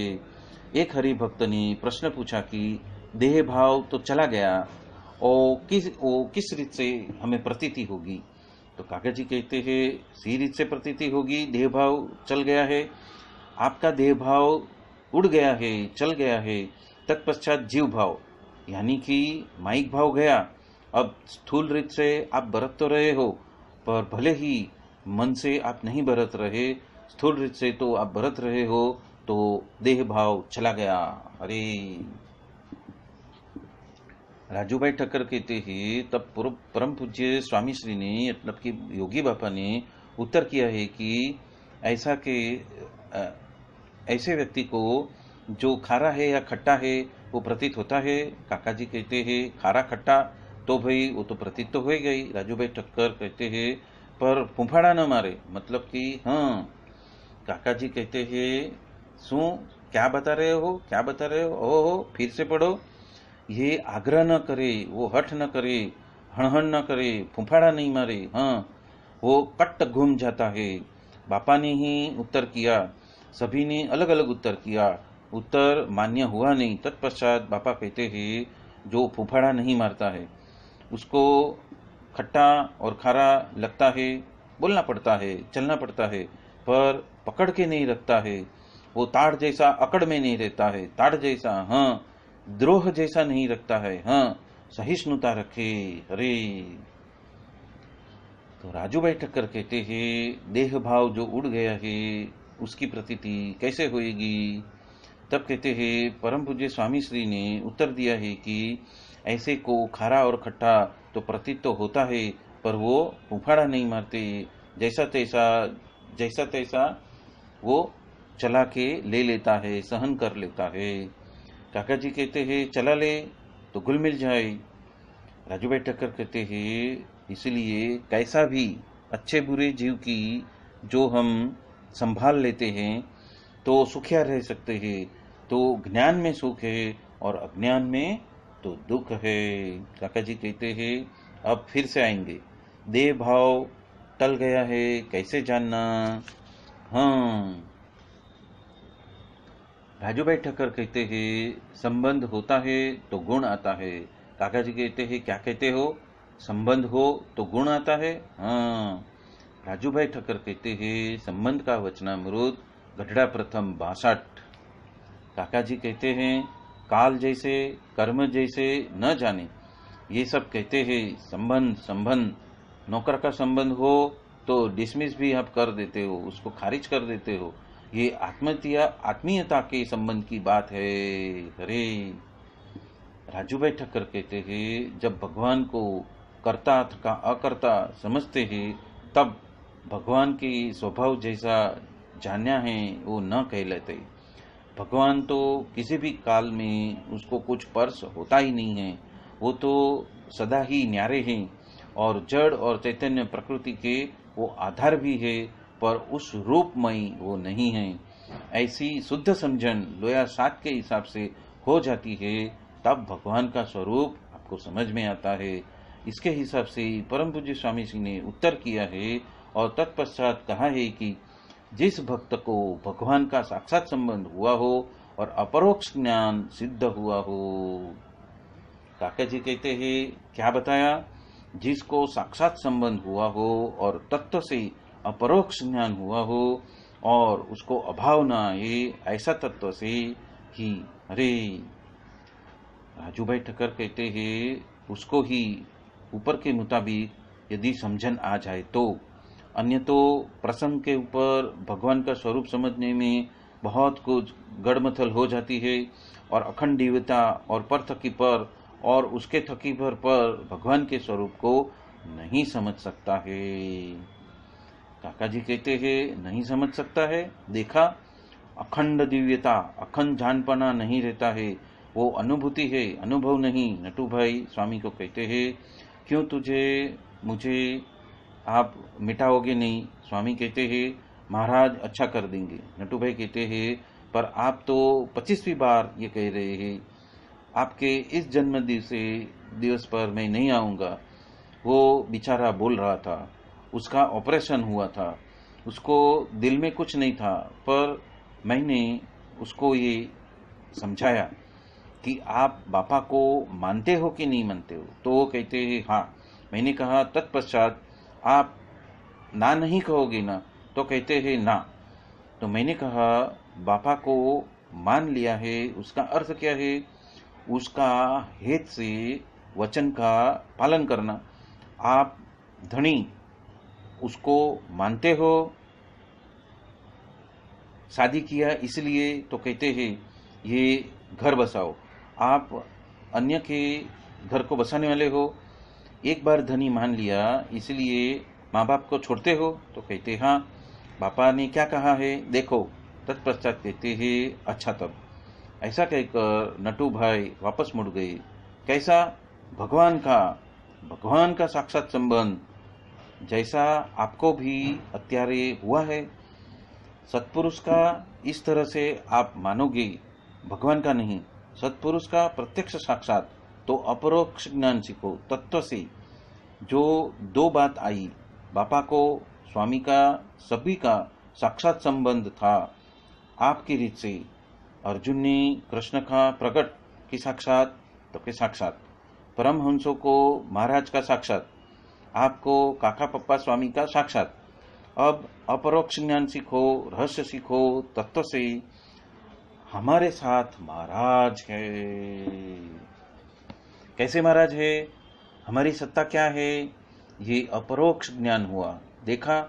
एक हरि भक्त ने प्रश्न पूछा कि देह भाव तो चला गया, और किस रीत से हमें प्रतीति होगी। तो काका जी कहते हैं, सी रीत से प्रतीति होगी, देह भाव चल गया है, आपका देह भाव उड़ गया है, चल गया है। तत्पश्चात जीव भाव यानी कि माइक भाव गया। अब स्थूल रीत से आप बरत तो रहे हो, पर भले ही मन से आप नहीं बरत रहे, स्थूल रीत से तो आप बरत रहे हो, तो देह भाव चला गया। अरे, राजू भाई ठक्कर कहते हैं, तब परम पूज्य स्वामी श्री ने, मतलब कि योगी बापा ने उत्तर किया है कि ऐसा के ऐसे व्यक्ति को जो खारा है या खट्टा है वो प्रतीत होता है। काका जी कहते हैं, खारा खट्टा तो भाई वो तो प्रतीत तो हो गई। राजू भाई ठक्कर कहते हैं, पर फुफाड़ा न मारे, मतलब कि हाँ। काका जी कहते हैं, सु क्या बता रहे हो, क्या बता रहे हो, ओहो फिर से पढ़ो। ये आग्रह न करे, वो हठ न करे, हणहण न करे, फुफाड़ा नहीं मारे, हाँ, वो कट्ट घूम जाता है। बापा ने ही उत्तर किया, सभी ने अलग अलग उत्तर किया, उत्तर मान्य हुआ नहीं। तत्पश्चात बापा कहते हैं, जो फुफाड़ा नहीं मारता है उसको खट्टा और खारा लगता है, बोलना पड़ता है, चलना पड़ता है, पर पकड़ के नहीं रखता है। वो ताड़ जैसा अकड़ में नहीं रहता है, ताड़ जैसा, हाँ, द्रोह जैसा नहीं रखता है, हाँ, सहिष्णुता रखे। अरे, तो राजू भाई ठक्कर कहते हैं, देह भाव जो उड़ गया है उसकी प्रतीति कैसे होएगी। तब कहते हैं, परम पूज्य स्वामी श्री ने उत्तर दिया है कि ऐसे को खारा और खट्टा तो प्रतीत तो होता है, पर वो फुफाड़ा नहीं मारते, जैसा तैसा वो चला के ले लेता है, सहन कर लेता है। काका जी कहते हैं, चला ले तो गुल मिल जाए। राजू भाई ठक्कर कहते हैं, इसलिए कैसा भी अच्छे बुरे जीव की जो हम संभाल लेते हैं तो सुखिया रह सकते हैं। तो ज्ञान में सुख है और अज्ञान में तो दुख है। काका जी कहते हैं, अब फिर से आएंगे, देह भाव टल गया है, कैसे जानना। हाँ, राजू भाई ठक्कर कहते हैं, संबंध होता है तो गुण आता है। काका जी कहते हैं, क्या कहते हो, संबंध हो तो गुण आता है। हाँ, राजू भाई ठक्कर कहते हैं संबंध का वचनामृत गढ़ड़ा प्रथम 62। काका जी कहते हैं काल जैसे कर्म जैसे न जाने, ये सब कहते हैं संबंध संबंध। नौकर का संबंध हो तो डिसमिस भी आप कर देते हो, उसको खारिज कर देते हो। ये आत्मीयता के संबंध की बात है। अरे राजू भाई ठक्कर कहते हैं जब भगवान को कर्ता तथा अकर्ता समझते हैं तब भगवान के स्वभाव जैसा जाना है वो न कहलाते। भगवान तो किसी भी काल में उसको कुछ पर्स होता ही नहीं है, वो तो सदा ही न्यारे हैं और जड़ और चैतन्य प्रकृति के वो आधार भी है, पर उस रूपमय वो नहीं है। ऐसी शुद्ध समझन लोया 7 के हिसाब से हो जाती है, तब भगवान का स्वरूप आपको समझ में आता है। इसके हिसाब से परम पूज्य स्वामी जी ने उत्तर किया है और तत्पश्चात कहा है कि जिस भक्त को भगवान का साक्षात संबंध हुआ हो और अपरोक्ष ज्ञान सिद्ध हुआ हो। काका जी कहते हैं क्या बताया? जिसको साक्षात संबंध हुआ हो और तत्व से अपरोक्ष ज्ञान हुआ हो और उसको अभाव न आए, ऐसा तत्व से ही। अरे राजू भाई ठक्कर कहते हैं उसको ही ऊपर के मुताबिक यदि समझन आ जाए तो, अन्य तो प्रसंग के ऊपर भगवान का स्वरूप समझने में बहुत कुछ गड़मथल हो जाती है और अखंड दिव्यता और पर थकी पर और उसके थकी पर भगवान के स्वरूप को नहीं समझ सकता है। काका जी कहते हैं नहीं समझ सकता है। देखा, अखंड दिव्यता अखंड जानपना नहीं रहता है, वो अनुभूति है, अनुभव नहीं। नटू भाई स्वामी को कहते हैं क्यों मुझे आप मिटाओगे नहीं? स्वामी कहते हैं महाराज अच्छा कर देंगे। नटू भाई कहते हैं पर आप तो 25वीं बार ये कह रहे हैं, आपके इस जन्म दिवस पर मैं नहीं आऊँगा। वो बेचारा बोल रहा था, उसका ऑपरेशन हुआ था, उसको दिल में कुछ नहीं था, पर मैंने उसको ये समझाया कि आप बापा को मानते हो कि नहीं मानते हो? तो वो कहते हैं हाँ। मैंने कहा तत्पश्चात आप ना नहीं कहोगे ना? तो कहते हैं ना। तो मैंने कहा बापा को मान लिया है, उसका अर्थ क्या है? उसका हेत से वचन का पालन करना। आप धनी उसको मानते हो, शादी किया इसलिए, तो कहते हैं ये घर बसाओ। आप अन्य के घर को बसाने वाले हो। एक बार धनी मान लिया इसलिए माँ बाप को छोड़ते हो? तो कहते हाँ। बापा ने क्या कहा है देखो। तत्पश्चात कहते हैं अच्छा। तब ऐसा कहकर नटू भाई वापस मुड़ गए। कैसा? भगवान का साक्षात संबंध जैसा आपको भी अत्यारे हुआ है। सत्पुरुष का इस तरह से आप मानोगे, भगवान का नहीं, सत्पुरुष का प्रत्यक्ष साक्षात। तो अपरोक्ष ज्ञान सीखो तत्व से। जो 2 बात आई, बापा को स्वामी का सभी का साक्षात संबंध था आपकी रीत से। अर्जुन ने कृष्ण का प्रकट की साक्षात तो के साक्षात, परमहंसों को महाराज का साक्षात, आपको काका पप्पा स्वामी का साक्षात। अब अपरोक्ष ज्ञान सीखो, रहस्य सीखो तत्व से। हमारे साथ महाराज है। कैसे महाराज है? हमारी सत्ता क्या है? ये अपरोक्ष ज्ञान हुआ। देखा,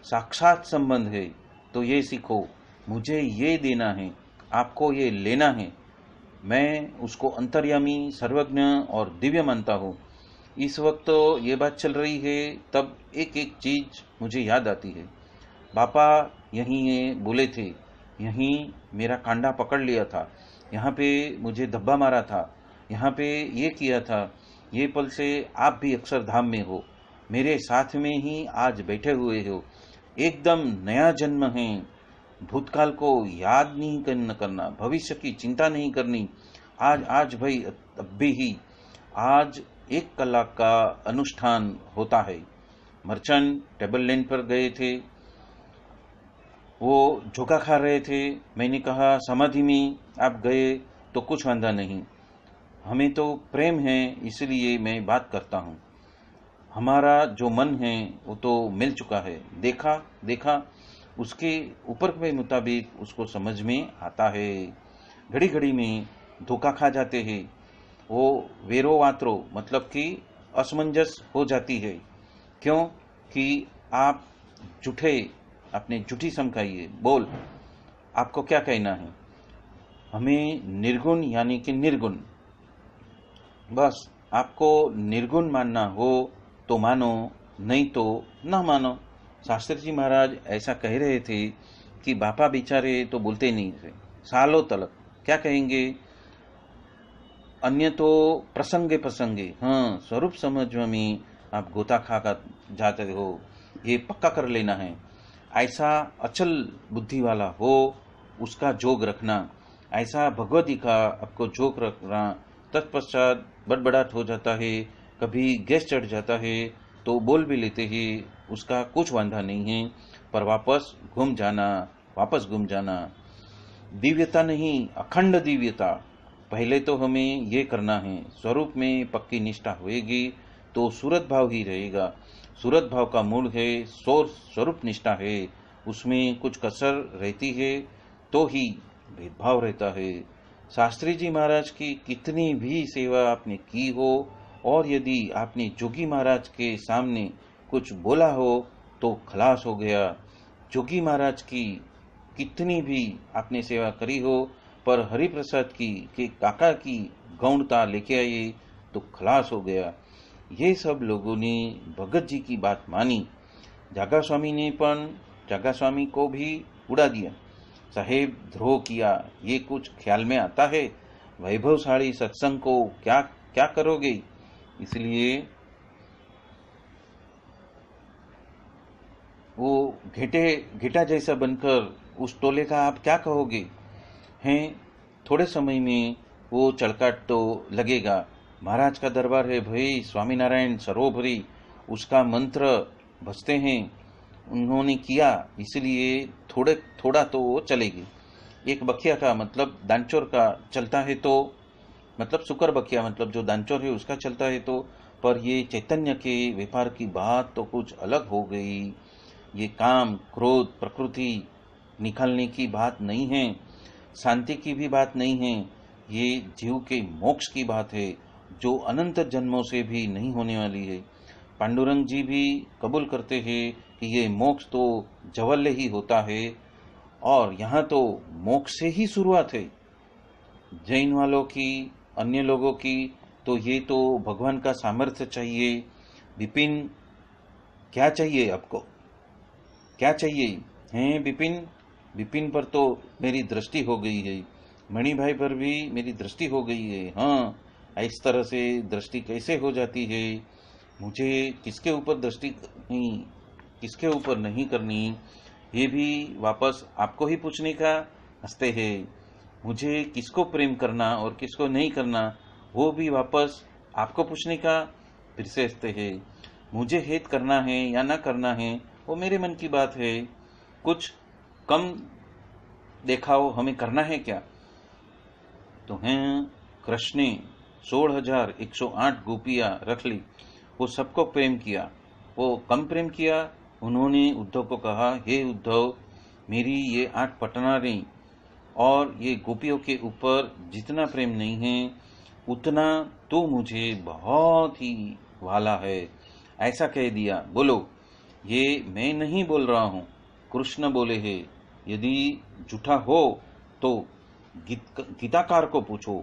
साक्षात संबंध है तो ये सीखो। मुझे ये देना है, आपको ये लेना है। मैं उसको अंतर्यामी, सर्वज्ञ और दिव्य मानता हूँ। इस वक्त तो ये बात चल रही है, तब एक एक चीज मुझे याद आती है। बापा यहीं ये बोले थे, यहीं मेरा कांडा पकड़ लिया था, यहाँ पे मुझे धब्बा मारा था, यहाँ पे ये किया था। ये पल से आप भी अक्षरधाम में हो, मेरे साथ में ही आज बैठे हुए हो। एकदम नया जन्म है। भूतकाल को याद नहीं करना, भविष्य की चिंता नहीं करनी। आज भाई अभी ही आज 1 कलाक का अनुष्ठान होता है। मर्चेंट टेबल लैंड पर गए थे, वो झोंका खा रहे थे। मैंने कहा समाधि में आप गए तो कुछ वांधा नहीं, हमें तो प्रेम है इसलिए मैं बात करता हूँ। हमारा जो मन है वो तो मिल चुका है, देखा देखा उसके ऊपर के मुताबिक उसको समझ में आता है। घड़ी घड़ी में धोखा खा जाते हैं, वो वेरो वात्रो मतलब कि असमंजस हो जाती है। क्यों कि आप झूठे, अपने झूठी समझाइए, बोल आपको क्या कहना है। हमें निर्गुण यानी कि निर्गुण, बस आपको निर्गुण मानना हो तो मानो, नहीं तो न मानो। शास्त्री जी महाराज ऐसा कह रहे थे कि बापा बेचारे तो बोलते नहीं थे सालों तलक, क्या कहेंगे, अन्य तो प्रसंगे प्रसंगे, हाँ स्वरूप समझ में आप गोता खा कर जाते हो, ये पक्का कर लेना है। ऐसा अचल बुद्धि वाला हो उसका जोग रखना, ऐसा भगवती का आपको जोग रखना। तत्पश्चात बड़बड़ाहट हो जाता है, कभी गैस चढ़ जाता है तो बोल भी लेते हैं, उसका कुछ वांधा नहीं है, पर वापस घूम जाना, वापस घूम जाना। दिव्यता नहीं, अखंड दिव्यता। पहले तो हमें ये करना है, स्वरूप में पक्की निष्ठा होएगी तो सूरत भाव ही रहेगा। सूरत भाव का मूल है, स्वरूप निष्ठा है, उसमें कुछ कसर रहती है तो ही भेदभाव रहता है। शास्त्री जी महाराज की कितनी भी सेवा आपने की हो, और यदि आपने जोगी महाराज के सामने कुछ बोला हो तो खलास हो गया। जोगी महाराज की कितनी भी आपने सेवा करी हो, पर हरिप्रसाद की के काका की गौणता लेके आए तो खलास हो गया। ये सब लोगों ने भगत जी की बात मानी। जागा स्वामी ने पण जागा स्वामी को भी उड़ा दिया। साहेब द्रोह किया, ये कुछ ख्याल में आता है? वैभवशाली सत्संग को क्या क्या करोगे? इसलिए वो घेटा जैसा बनकर उस टोले का आप क्या कहोगे? हैं, थोड़े समय में वो चड़काट तो लगेगा। महाराज का दरबार है भाई, स्वामीनारायण सरोभरी, उसका मंत्र बजते हैं, उन्होंने किया, इसलिए थोड़ा तो वो चलेगी। एक बखिया का मतलब दानचोर का चलता है तो, मतलब सुकर बखिया मतलब जो दानचोर है उसका चलता है तो, पर ये चैतन्य के व्यापार की बात तो कुछ अलग हो गई। ये काम क्रोध प्रकृति निकालने की बात नहीं है, शांति की भी बात नहीं है, ये जीव के मोक्ष की बात है, जो अनंत जन्मों से भी नहीं होने वाली है। पांडुरंग जी भी कबूल करते हैं कि ये मोक्ष तो जवल्य ही होता है, और यहाँ तो मोक्ष से ही शुरुआत है। जैन वालों की, अन्य लोगों की तो ये तो भगवान का सामर्थ्य चाहिए। विपिन, क्या चाहिए आपको, क्या चाहिए हैं विपिन? विपिन पर तो मेरी दृष्टि हो गई है, मणि भाई पर भी मेरी दृष्टि हो गई है। हाँ, इस तरह से दृष्टि कैसे हो जाती है? मुझे किसके ऊपर दृष्टि नहीं, किसके ऊपर नहीं करनी, ये भी वापस आपको ही पूछने का हंसते हैं। मुझे किसको प्रेम करना और किसको नहीं करना, वो भी वापस आपको पूछने का फिर से हंसते हैं। मुझे हित करना है या ना करना है वो मेरे मन की बात है, कुछ कम देखाओ, हमें करना है क्या? तो हैं, कृष्ण ने 16,108 गोपियां रख ली, वो सबको प्रेम किया। वो कम प्रेम किया, उन्होंने उद्धव को कहा, हे उद्धव, मेरी ये 8 पटनारी और ये गोपियों के ऊपर जितना प्रेम नहीं है उतना तो मुझे बहुत ही वाला है। ऐसा कह दिया। बोलो, ये मैं नहीं बोल रहा हूँ, कृष्ण बोले हैं। यदि झूठा हो तो गीताकार को पूछो,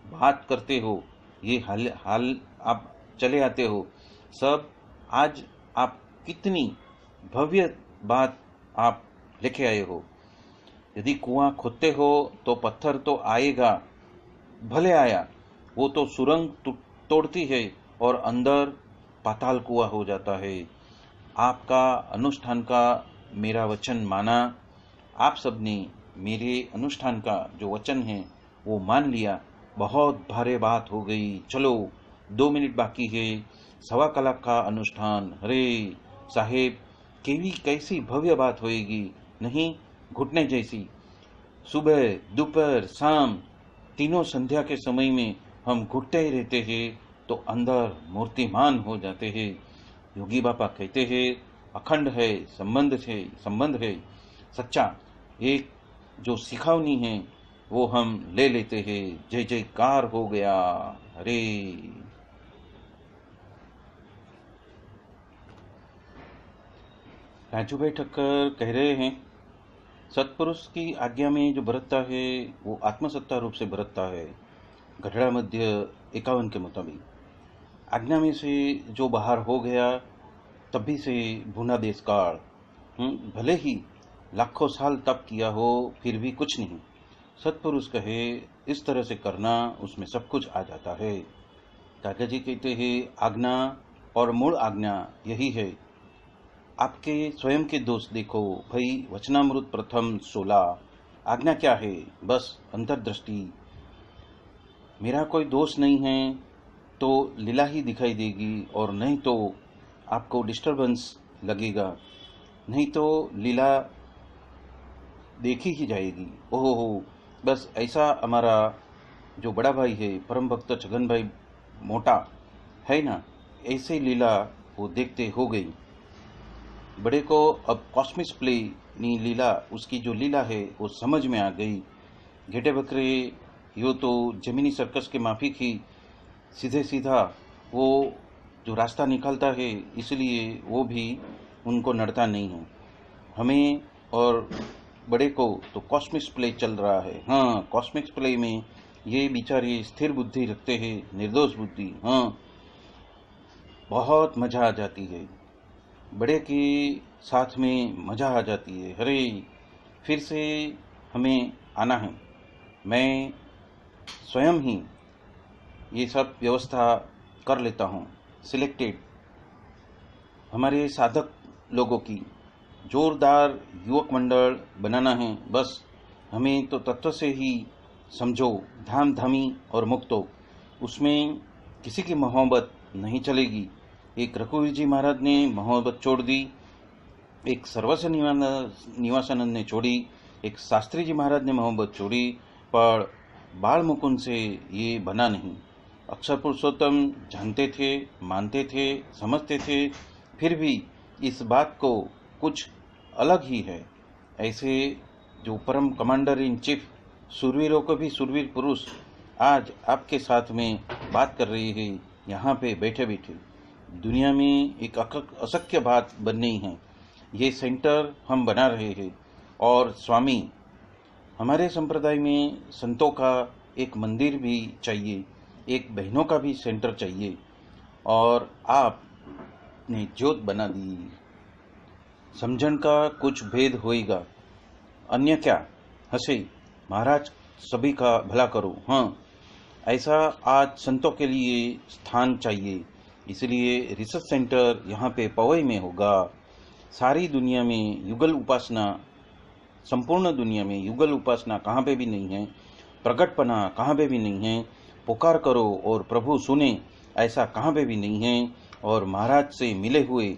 बात करते हो, ये हाल आप चले आते हो सब। आज आप कितनी भव्य बात आप लेके आए हो। यदि कुआं खोदते हो तो पत्थर तो आएगा, भले आया, वो तो सुरंग तोड़ती है और अंदर पाताल कुआं हो जाता है। आपका अनुष्ठान का मेरा वचन माना, आप सबने मेरे अनुष्ठान का जो वचन है वो मान लिया, बहुत भारी बात हो गई। चलो 2 मिनट बाकी है, 1.25 कलाक का अनुष्ठान। अरे साहेब, केवी कैसी भव्य बात होएगी, नहीं घुटने जैसी। सुबह दोपहर शाम तीनों संध्या के समय में हम घुटते ही रहते हैं तो अंदर मूर्तिमान हो जाते हैं। योगी बाबा कहते हैं अखंड है, संबंध है सच्चा, एक जो सिखावनी है वो हम ले लेते हैं। जय जयकार हो गया। हरे राजू भाई ठक्कर कह रहे हैं सत्पुरुष की आज्ञा में जो बरतता है वो आत्मसत्ता रूप से बरतता है। गढ़ड़ा मध्य 51 के मुताबिक आज्ञा में से जो बाहर हो गया तभी से भूना देश काल, भले ही लाखों साल तप किया हो फिर भी कुछ नहीं। सत्पुरुष कहे इस तरह से करना, उसमें सब कुछ आ जाता है। काका जी कहते हैं आज्ञा और मूल आज्ञा यही है। आपके स्वयं के दोष देखो भाई। वचनामृत प्रथम 16 आज्ञा क्या है? बस अंतर्दृष्टि। मेरा कोई दोष नहीं है तो लीला ही दिखाई देगी, और नहीं तो आपको डिस्टरबेंस लगेगा, नहीं तो लीला देखी ही जाएगी। ओहो हो, बस ऐसा हमारा जो बड़ा भाई है परम भक्त छगन भाई मोटा है ना, ऐसे लीला वो देखते हो गई। बड़े को अब कॉस्मिक प्ले नी लीला, उसकी जो लीला है वो समझ में आ गई। घेटे बकरे यो तो जमीनी सर्कस के माफिक ही सीधे सीधा वो जो रास्ता निकालता है, इसलिए वो भी उनको नड़ता नहीं है। हमें और बड़े को तो कॉस्मिक प्ले चल रहा है। हाँ, कॉस्मिक प्ले में ये बेचारे स्थिर बुद्धि रखते हैं, निर्दोष बुद्धि। हाँ, बहुत मजा आ जाती है, बड़े के साथ में मजा आ जाती है। अरे फिर से हमें आना है। मैं स्वयं ही ये सब व्यवस्था कर लेता हूँ, सिलेक्टेड हमारे साधक लोगों की जोरदार युवक मंडल बनाना है। बस हमें तो तत्व से ही समझो, धाम धामी और मुक्तो, उसमें किसी की मोहब्बत नहीं चलेगी। एक रघुवीर जी महाराज ने मोहब्बत छोड़ दी, एक सर्वस्व निवासानंद ने छोड़ी, एक शास्त्री जी महाराज ने मोहब्बत छोड़ी, पर बाल मुकुंद से ये बना नहीं। अक्षर पुरुषोत्तम जानते थे, मानते थे, समझते थे, फिर भी इस बात को कुछ अलग ही है। ऐसे जो परम कमांडर इन चीफ, सुरवीरों को भी सुरवीर पुरुष आज आपके साथ में बात कर रही है, यहाँ पे बैठे बैठे। दुनिया में एक अशक्य बात बननी है। ये सेंटर हम बना रहे हैं, और स्वामी हमारे संप्रदाय में संतों का एक मंदिर भी चाहिए, एक बहनों का भी सेंटर चाहिए, और आपने ज्योत बना दी। समझन का कुछ भेद होएगा, अन्य क्या हंसे महाराज, सभी का भला करो। हाँ, ऐसा आज संतों के लिए स्थान चाहिए, इसलिए रिसर्च सेंटर यहाँ पे पवई में होगा। सारी दुनिया में युगल उपासना, संपूर्ण दुनिया में युगल उपासना कहाँ पे भी नहीं है, प्रगटपना कहाँ पे भी नहीं है, पुकार करो और प्रभु सुने, ऐसा कहाँ पे भी नहीं है। और महाराज से मिले हुए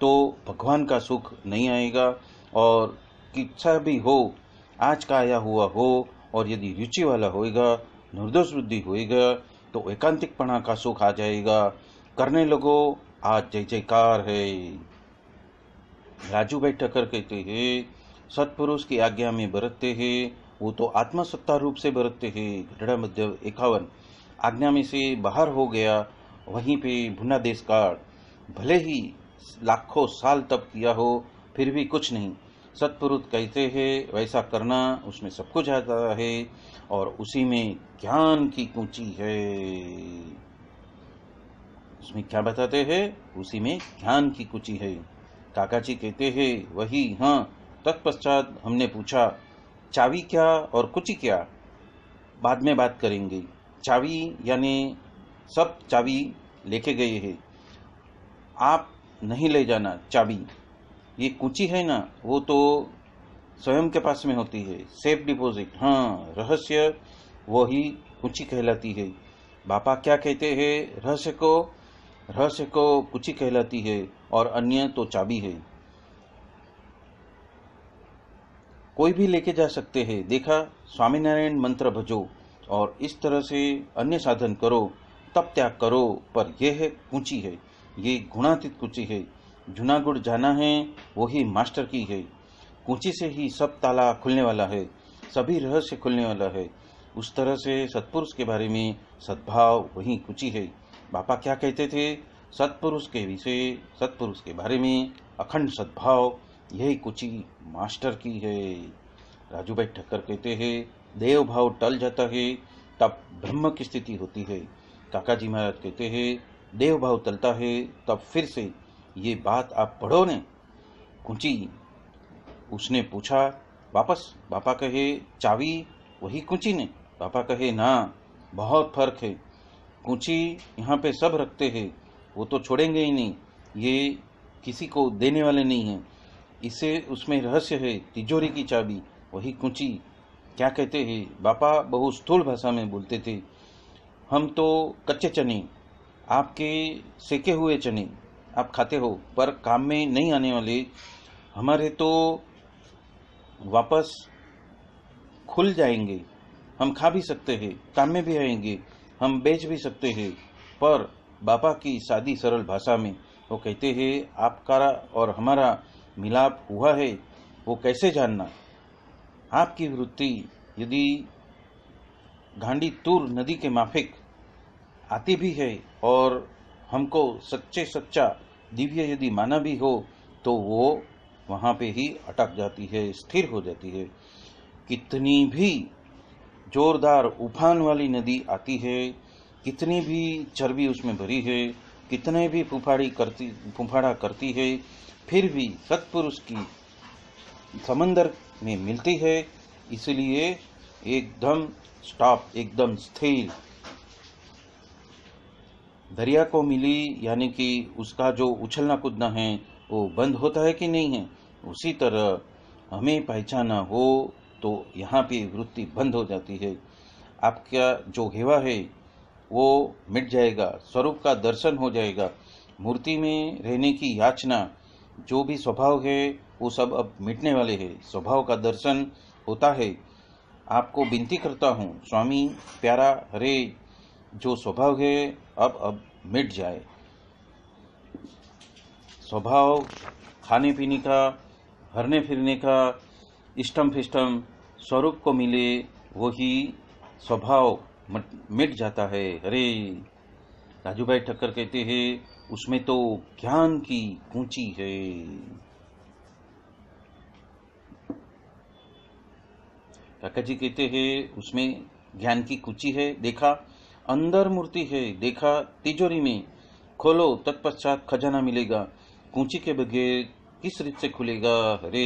तो भगवान का सुख नहीं आएगा, और इच्छा भी हो, आज का आया हुआ हो, और यदि रुचि वाला होएगा, निर्दोष बुद्धि होएगा, तो एकांतिकपना का सुख आ जाएगा। करने लगो, आज जय जयकार है। राजू भाई ठक्कर कहते हैं सत्पुरुष की आज्ञा में बरतते हैं, वो तो आत्मसत्ता रूप से बरतते हैं। गढ़ड़ा मध्य 51 आज्ञा में से बाहर हो गया, वहीं पे भुना देश काल, भले ही लाखों साल तप किया हो फिर भी कुछ नहीं। सत्पुरुष कहते हैं वैसा करना, उसमें सब कुछ आता है, और उसी में ज्ञान की कुंजी है। उसमें क्या बताते हैं? उसी में ज्ञान की कुंजी है। काका जी कहते हैं वही। हाँ, तत्पश्चात हमने पूछा चावी क्या और कुची क्या, बाद में बात करेंगे। चावी यानी सब चावी लेके गए हैं, आप नहीं ले जाना चाबी। ये कुची है ना, वो तो स्वयं के पास में होती है, सेफ डिपॉजिट। हाँ, रहस्य वही कुची कहलाती है। बापा क्या कहते हैं? रहस्य को कुची कहलाती है, और अन्य तो चाबी है। कोई भी लेके जा सकते हैं। देखा, स्वामीनारायण मंत्र भजो और इस तरह से अन्य साधन करो, तब त्याग करो, पर यह है कुंची है। ये गुणातीत कुची है। जूनागढ़ जाना है वही मास्टर की है। कुची से ही सब ताला खुलने वाला है, सभी रहस्य खुलने वाला है। उस तरह से सत्पुरुष के बारे में सद्भाव वही कुची है। बापा क्या कहते थे? सत्पुरुष के विषय, सत्पुरुष के बारे में अखंड सद्भाव, यही कुची मास्टर की है। राजू भाई ठक्कर कहते हैं देव भाव टल जाता है तब ब्रह्म की स्थिति होती है। काका जी महाराज कहते हैं देव भाव टलता है तब फिर से ये बात आप पढ़ो ने। कुंची उसने पूछा वापस। बापा कहे चावी वही कुंची ने। बापा कहे ना, बहुत फर्क है। कुंची यहाँ पे सब रखते हैं, वो तो छोड़ेंगे ही नहीं, ये किसी को देने वाले नहीं हैं। इसे उसमें रहस्य है, तिजोरी की चाबी वही कुंची। क्या कहते हैं? बापा बहु स्थूल भाषा में बोलते थे। हम तो कच्चे चने, आपके सेके हुए चने आप खाते हो पर काम में नहीं आने वाले, हमारे तो वापस खुल जाएंगे। हम खा भी सकते हैं, काम में भी आएंगे, हम बेच भी सकते हैं। पर बापा की सादी सरल भाषा में वो कहते हैं आपका और हमारा मिलाप हुआ है वो कैसे जानना। आपकी वृत्ति यदि घांडी तूर नदी के माफिक आती भी है और हमको सच्चे सच्चा दिव्य यदि माना भी हो तो वो वहाँ पे ही अटक जाती है, स्थिर हो जाती है। कितनी भी जोरदार उफान वाली नदी आती है, कितनी भी चर्बी उसमें भरी है, कितने भी फुफाड़ा करती है, फिर भी सत्पुरुष की समंदर में मिलती है। इसलिए एकदम स्टॉप, एकदम स्थिर। दरिया को मिली यानी कि उसका जो उछलना कूदना है वो बंद होता है कि नहीं है, उसी तरह हमें पहचाना हो तो यहाँ पे वृत्ति बंद हो जाती है। आपका जो हेवा है वो मिट जाएगा, स्वरूप का दर्शन हो जाएगा। मूर्ति में रहने की याचना, जो भी स्वभाव है वो सब अब मिटने वाले हैं। स्वभाव का दर्शन होता है। आपको विनती करता हूँ स्वामी प्यारा हरे, जो स्वभाव है अब मिट जाए। स्वभाव खाने पीने का, हरने फिरने का, इष्टम फिष्टम स्वरूप को मिले वही स्वभाव मिट जाता है। हरे राजू भाई ठक्कर कहते हैं उसमें तो ज्ञान की ऊंची है। काका जी कहते हैं उसमें ज्ञान की कुची है। देखा अंदर मूर्ति है, देखा तिजोरी में, खोलो तत्पश्चात खजाना मिलेगा। कुंची के बगैर किस रीत से खुलेगा? हरे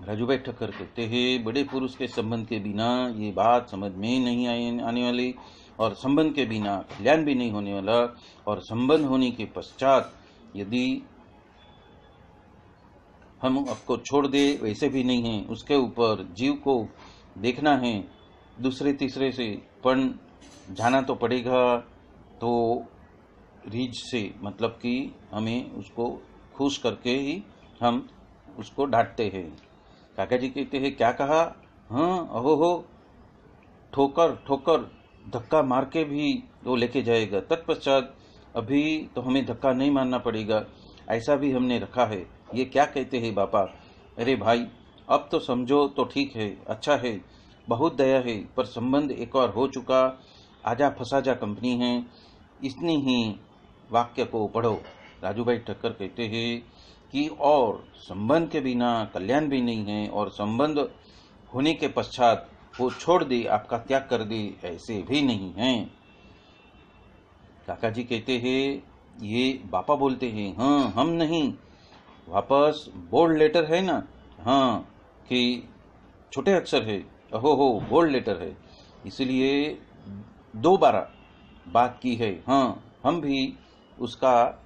राजू भाई ठक्कर कहते हैं बड़े पुरुष के संबंध के बिना ये बात समझ में नहीं आने वाली, और संबंध के बिना कल्याण भी नहीं होने वाला, और संबंध होने के पश्चात यदि हम आपको छोड़ दे वैसे भी नहीं है। उसके ऊपर जीव को देखना है दूसरे तीसरे से, पण जाना तो पड़ेगा। तो रीझ से मतलब कि हमें उसको खुश करके ही हम उसको डांटते हैं। काका जी कहते हैं क्या कहा? हाँ अहो हो, ठोकर ठोकर धक्का मार के भी वो लेके जाएगा। तत्पश्चात अभी तो हमें धक्का नहीं मारना पड़ेगा, ऐसा भी हमने रखा है। ये क्या कहते हैं बापा? अरे भाई अब तो समझो तो ठीक है, अच्छा है, बहुत दया है, पर संबंध एक और हो चुका, आजा फसाजा कंपनी है। इतनी ही वाक्य को पढ़ो। राजू भाई ठक्कर कहते हैं कि और संबंध के बिना कल्याण भी नहीं है, और संबंध होने के पश्चात वो छोड़ दे, आपका त्याग कर दे, ऐसे भी नहीं है। काका जी कहते हैं ये बापा बोलते हैं, हाँ हम नहीं। वापस बोल्ड लेटर है ना, हाँ कि छोटे अक्षर है, अहो हो बोल्ड लेटर है, इसलिए दोबारा बात की है। हाँ हम भी उसका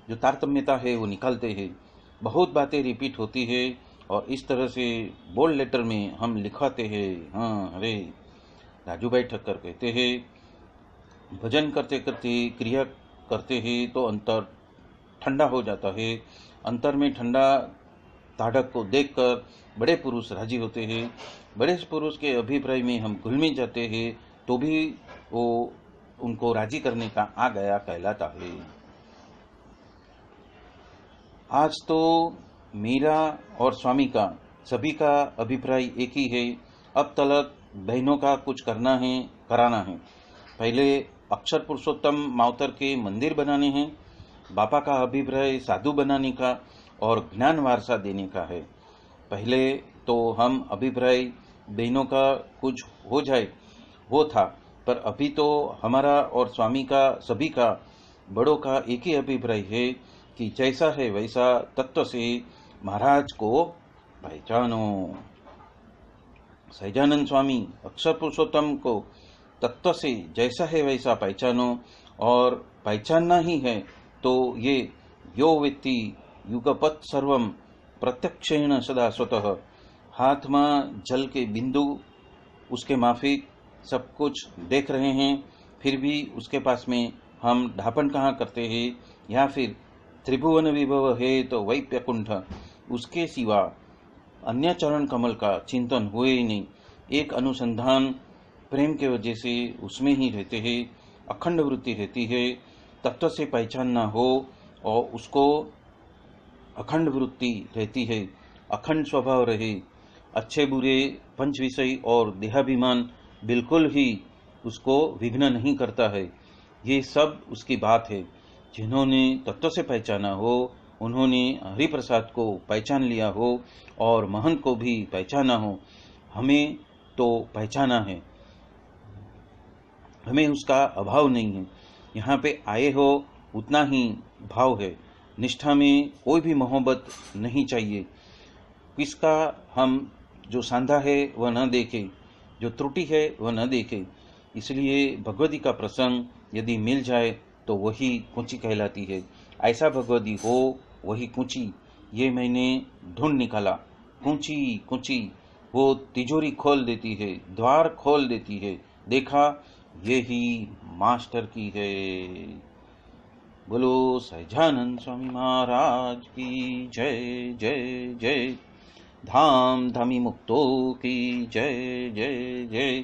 जो तारतम्यता है वो निकालते हैं। बहुत बातें रिपीट होती है और इस तरह से बोल्ड लेटर में हम लिखवाते हैं। हाँ अरे राजू भाई ठक्कर कहते हैं भजन करते करते क्रिया करते हैं तो अंतर ठंडा हो जाता है। अंतर में ठंडा ताड़क को देखकर बड़े पुरुष राजी होते हैं। बड़े पुरुष के अभिप्राय में हम घुल मिल जाते हैं तो भी वो उनको राजी करने का आ गया कहलाता है। आज तो मेरा और स्वामी का सभी का अभिप्राय एक ही है, अब तलक बहनों का कुछ कराना है। पहले अक्षर पुरुषोत्तम मावतर के मंदिर बनाने हैं, बापा का अभिप्राय साधु बनाने का और ज्ञान वारसा देने का है। पहले तो हम अभिप्राय बहनों का कुछ हो जाए वो था, पर अभी तो हमारा और स्वामी का सभी का बड़ों का एक ही अभिप्राय है कि जैसा है वैसा तत्व से महाराज को पहचानो। सहजानंद स्वामी अक्षर पुरुषोत्तम को तत्व से जैसा है वैसा पहचानो, और पहचानना ही है तो ये यो वेत्ति युगपत् सर्वम प्रत्यक्षेण सदा स्वतः, हाथ में जल के बिंदु उसके माफिक सब कुछ देख रहे हैं, फिर भी उसके पास में हम ढापन कहाँ करते हैं, या फिर त्रिभुवन विभव है तो वैप्यकुंठ, उसके सिवा अन्य चरण कमल का चिंतन हुए ही नहीं। एक अनुसंधान प्रेम के वजह से उसमें ही रहते हैं, अखंड वृत्ति रहती है। तत्व से पहचानना हो और उसको अखंड वृत्ति रहती है, अखंड स्वभाव रहे, अच्छे बुरे पंच विषय और देहाभिमान बिल्कुल ही उसको विघ्न नहीं करता है। ये सब उसकी बात है। जिन्होंने तत्व से पहचाना हो, उन्होंने हरिप्रसाद को पहचान लिया हो और महंत को भी पहचाना हो। हमें तो पहचाना है, हमें उसका अभाव नहीं है। यहाँ पे आए हो उतना ही भाव है, निष्ठा में कोई भी मोहब्बत नहीं चाहिए। किसका हम जो सांधा है वह न देखे, जो त्रुटि है वह न देखे। इसलिए भगवती का प्रसंग यदि मिल जाए तो वही कुंची कहलाती है। ऐसा भगवती हो वही कुंची, ये मैंने ढूंढ निकाला। कुंची कुंची वो तिजोरी खोल देती है, द्वार खोल देती है। देखा, ये ही मास्टर की है। बोलो सहजानंद स्वामी महाराज की जय जय जय। धाम धामी मुक्तो की जय जय जय।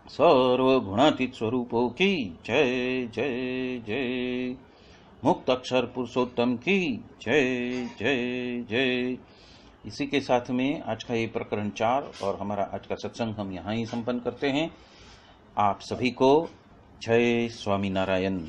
सर्वगुणातीत स्वरूपों की जय जय जय। मुक्त अक्षर पुरुषोत्तम की जय जय जय। इसी के साथ में आज का ये प्रकरण 4 और हमारा आज का सत्संग हम यहाँ ही संपन्न करते हैं। आप सभी को जय स्वामी नारायण।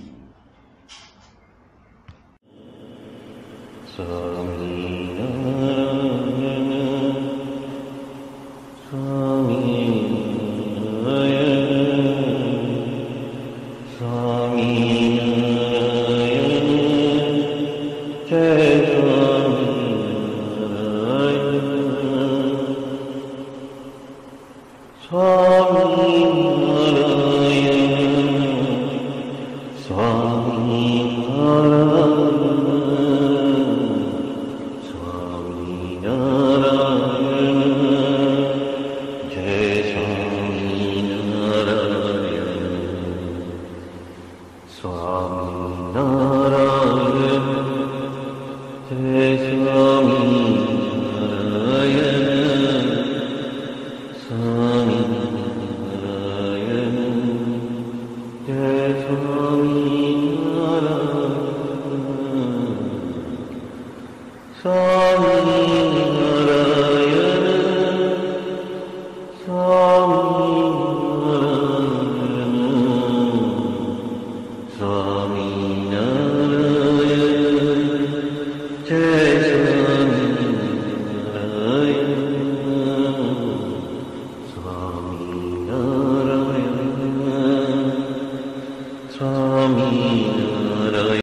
Swami